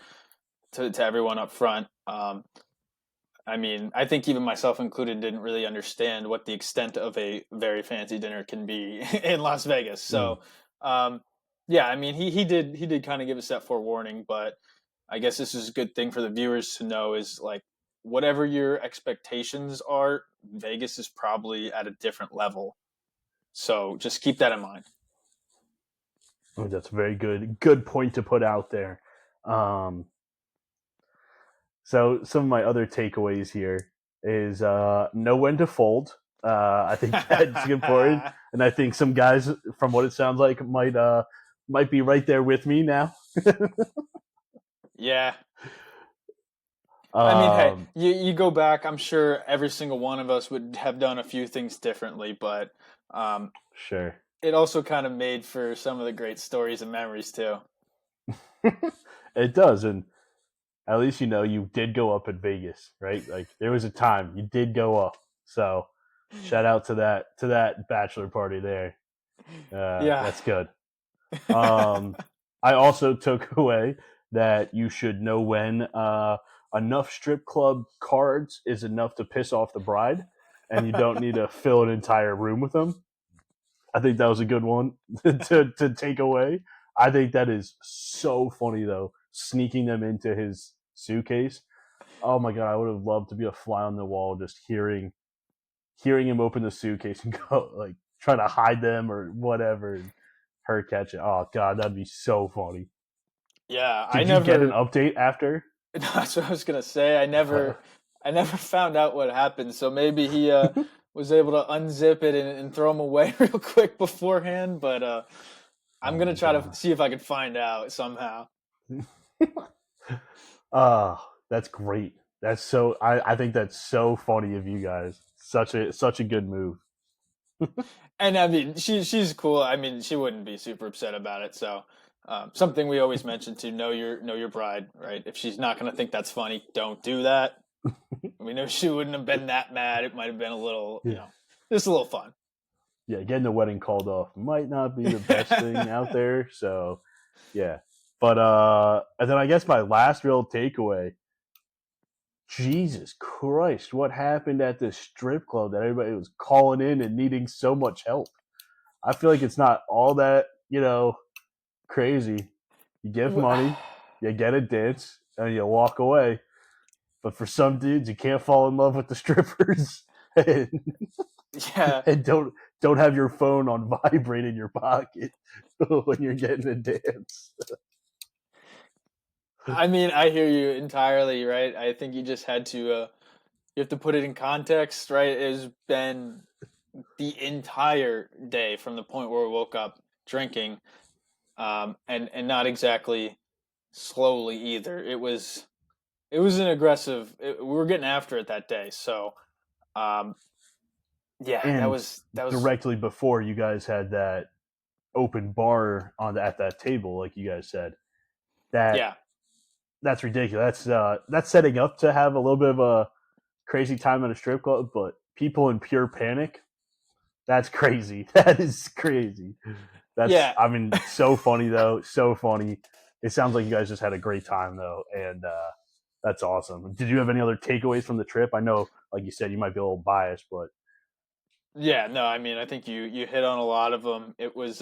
to everyone up front. I mean, I think even myself included didn't really understand what the extent of a very fancy dinner can be in Las Vegas. So, yeah, I mean, he did kind of give us that forewarning, but I guess this is a good thing for the viewers to know is like whatever your expectations are, Vegas is probably at a different level. So just keep that in mind. I think that's a very good point to put out there. So some of my other takeaways here is know when to fold. I think that's important, and I think some guys, from what it sounds like, might be right there with me now. Yeah. I mean, hey, you go back. I'm sure every single one of us would have done a few things differently, but sure, it also kind of made for some of the great stories and memories too. It does, and at least you did go up in Vegas, right? Like there was a time you did go up. So shout out to that bachelor party there. Yeah, that's good. I also took away that you should know when enough strip club cards is enough to piss off the bride, and you don't need to fill an entire room with them. I think that was a good one to take away. I think that is so funny though, sneaking them into his suitcase. Oh my god, I would have loved to be a fly on the wall, just hearing him open the suitcase and go like trying to hide them or whatever, and her catch it. Oh god, that'd be so funny. Yeah, I Did you get an never. update after? That's what I was gonna say. I never found out what happened. So maybe he was able to unzip it and throw them away real quick beforehand. But I'm Oh gonna my try to god. see if I can find out somehow. That's great. That's so. I think that's so funny of you guys. Such a good move. And I mean, she's cool. I mean, she wouldn't be super upset about it. So something we always mention to know your bride, right? If she's not gonna think that's funny, don't do that. We know she wouldn't have been that mad. It might have been a little, Yeah. just a little fun. Yeah, getting the wedding called off might not be the best thing out there. So, yeah. But and then I guess my last real takeaway. Jesus Christ, what happened at this strip club that everybody was calling in and needing so much help? I feel like it's not all that, crazy. You give money, you get a dance, and you walk away. But for some dudes, you can't fall in love with the strippers. and, Yeah, and don't have your phone on vibrate in your pocket when you're getting a dance. I mean, I hear you entirely, right? I think you just had to you have to put it in context, right? It has been the entire day from the point where we woke up drinking, and not exactly slowly either. It was an aggressive. We were getting after it that day, so um, yeah, And that was directly before you guys had that open bar at that table, like you guys said, that yeah. that's ridiculous. That's setting up to have a little bit of a crazy time at a strip club, but people in pure panic, that's crazy. That is crazy. Yeah, I mean, so funny though, so funny. It sounds like you guys just had a great time though, and that's awesome. Did you have any other takeaways from the trip? I know, like you said, you might be a little biased, but yeah. No, I mean, I think you hit on a lot of them. It was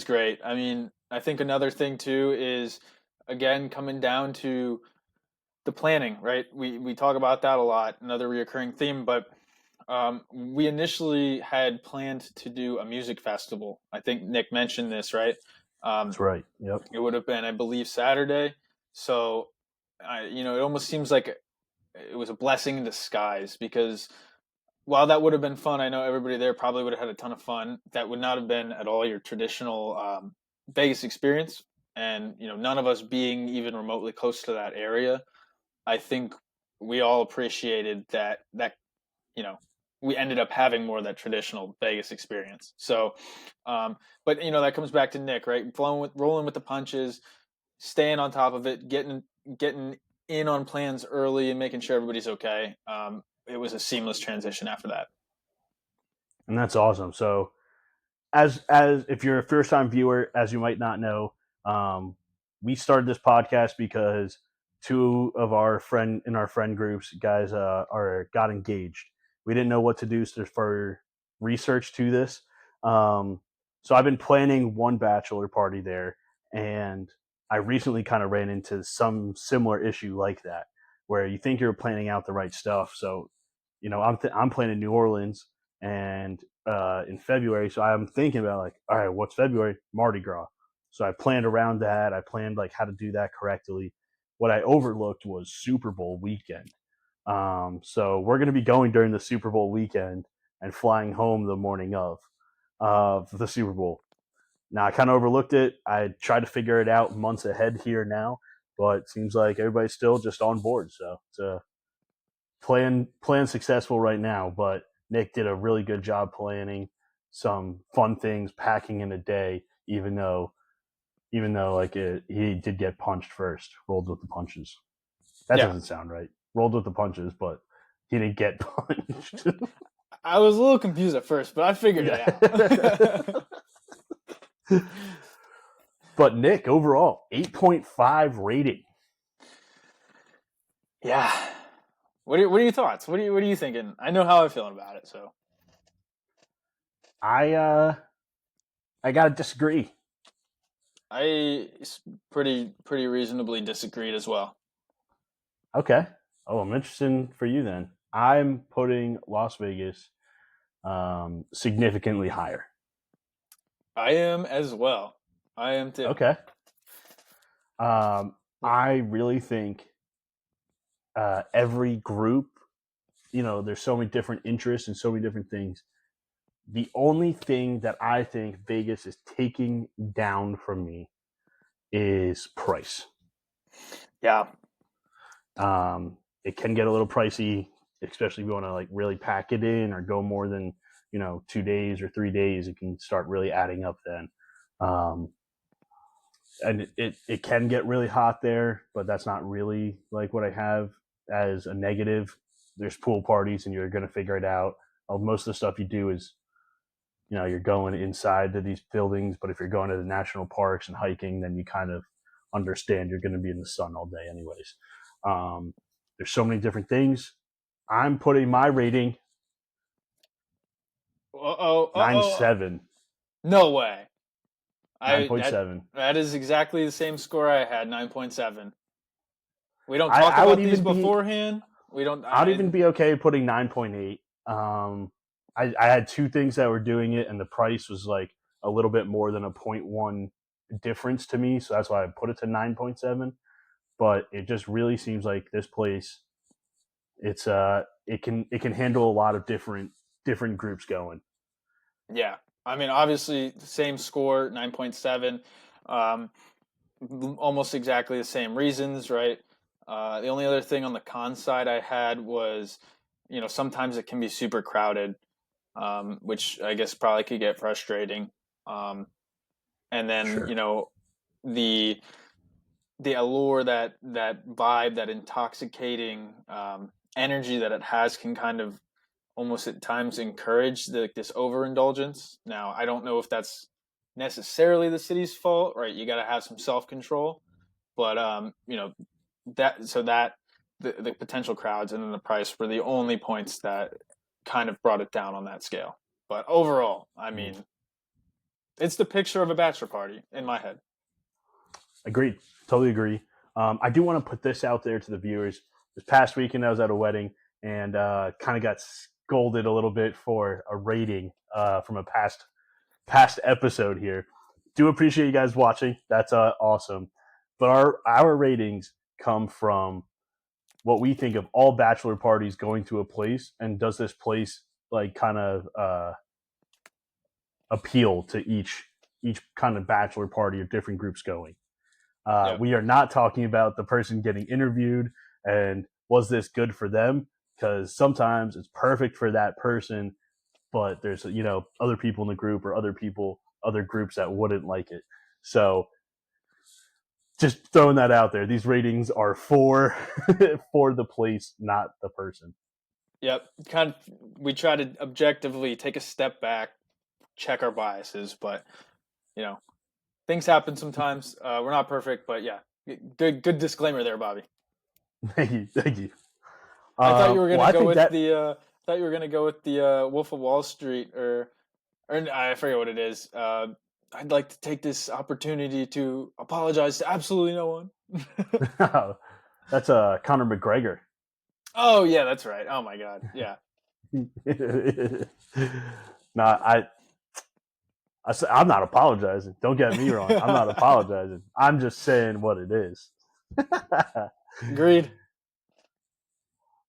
great. I mean, I think another thing too is again coming down to the planning, right? We talk about that a lot, another reoccurring theme, but we initially had planned to do a music festival. I think Nick mentioned this, right? that's right. Yep. It would have been, I believe, Saturday. So, it almost seems like it was a blessing in disguise because while that would have been fun, I know everybody there probably would have had a ton of fun. That would not have been at all your traditional Vegas experience, and none of us being even remotely close to that area. I think we all appreciated that you know we ended up having more of that traditional Vegas experience. So, but that comes back to Nick, right? Rolling with the punches, staying on top of it, getting in on plans early, and making sure everybody's okay. It was a seamless transition after that. And that's awesome. So, as if you're a first time viewer, as you might not know, um, we started this podcast because two of our friend groups guys are got engaged. We didn't know what to do for research to this, so I've been planning one bachelor party there, and I recently kind of ran into some similar issue like that, where you think you're planning out the right stuff. So, I'm planning New Orleans, and in February. So I'm thinking about like, all right, what's February? Mardi Gras. So I planned around that. I planned like how to do that correctly. What I overlooked was Super Bowl weekend. So we're going to be going during the Super Bowl weekend and flying home the morning of the Super Bowl. Now I kind of overlooked it. I tried to figure it out months ahead here now, but it seems like everybody's still just on board. So it's a plan successful right now, but Nick did a really good job planning some fun things, packing in a day, even though like he did get punched first, rolled with the punches. That Yeah, doesn't sound right. Rolled with the punches, but he didn't get punched. I was a little confused at first, but I figured it out. But Nick, overall, 8.5 rating. Yeah. What are your thoughts? What are you thinking? I know how I'm feeling about it, so. I gotta disagree. pretty reasonably disagreed as well. Okay. Oh, I'm interested for you then. I'm putting Las Vegas significantly higher. I am as well. I am too. Okay. I really think every group, there's so many different interests and so many different things. The only thing that I think Vegas is taking down from me is price. Yeah. It can get a little pricey, especially if you want to like really pack it in or go more than 2 days or 3 days. It can start really adding up then. And it can get really hot there, but that's not really like what I have as a negative. There's pool parties and you're going to figure it out. Most of the stuff you do is, you're going inside to these buildings, but if you're going to the national parks and hiking, then you kind of understand you're going to be in the sun all day anyways. There's so many different things. I'm putting my rating 9.7. No way. 9.7. That is exactly the same score I had, 9.7. We don't talk I about would these even beforehand. We don't. I'd even be okay putting 9.8. I had two things that were doing it, and the price was like a little bit more than a 0.1 difference to me, so that's why I put it to 9.7. But it just really seems like this place, it can handle a lot of different groups going. Yeah, I mean, obviously, same score, 9.7. Almost exactly the same reasons, right? The only other thing on the con side I had was, sometimes it can be super crowded, which I guess probably could get frustrating. And then, Sure. The allure, that vibe, that intoxicating energy that it has can kind of almost at times encourage this overindulgence. Now, I don't know if that's necessarily the city's fault, right? You got to have some self control, but that the potential crowds and then the price were the only points that kind of brought it down on that scale. But overall, I mean, it's the picture of a bachelor party in my head. Agreed. Totally agree. I do want to put this out there to the viewers. This past weekend, I was at a wedding and kind of got scolded a little bit for a rating from a past episode here. Do appreciate you guys watching. That's awesome. But our ratings come from what we think of all bachelor parties going to a place, and does this place like kind of appeal to each kind of bachelor party or different groups going. Yep. We are not talking about the person getting interviewed and was this good for them, because sometimes it's perfect for that person, but there's other people in the group or other groups that wouldn't like it. So just throwing that out there. These ratings are for for the place, not the person. Yep. Kind of, we try to objectively take a step back, check our biases, but things happen sometimes. We're not perfect, but yeah, good disclaimer there, Bobby. Thank you. I thought you were gonna go with that... the. Thought you were gonna go with the Wolf of Wall Street, or I forget what it is. I'd like to take this opportunity to apologize to absolutely no one. That's Conor McGregor. Oh yeah, that's right. Oh my god, yeah. I'm not apologizing. Don't get me wrong. I'm not apologizing. I'm just saying what it is. Agreed.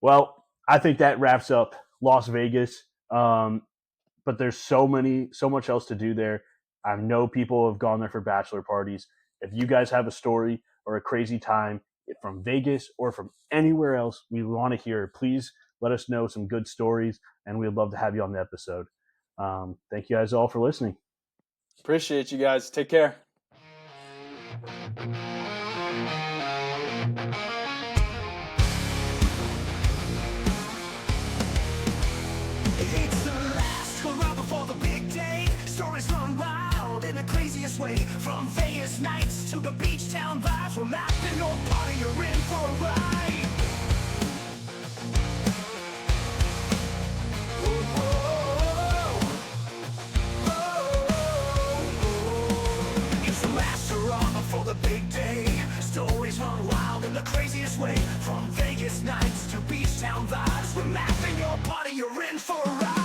Well, I think that wraps up Las Vegas. But there's so much else to do there. I know people have gone there for bachelor parties. If you guys have a story or a crazy time from Vegas or from anywhere else, we want to hear. Please let us know some good stories, and we'd love to have you on the episode. Thank you guys all for listening. Appreciate you guys. Take care. It's the last hurrah before the big day. Stories run wild in the craziest way. From Vegas nights to the beach town vibes. We're laughing or party, you're in for a ride. It's the last hurrah. big day. Stories run wild in the craziest way. From Vegas nights to beach town vibes, we're mapping your party, you're in for a ride.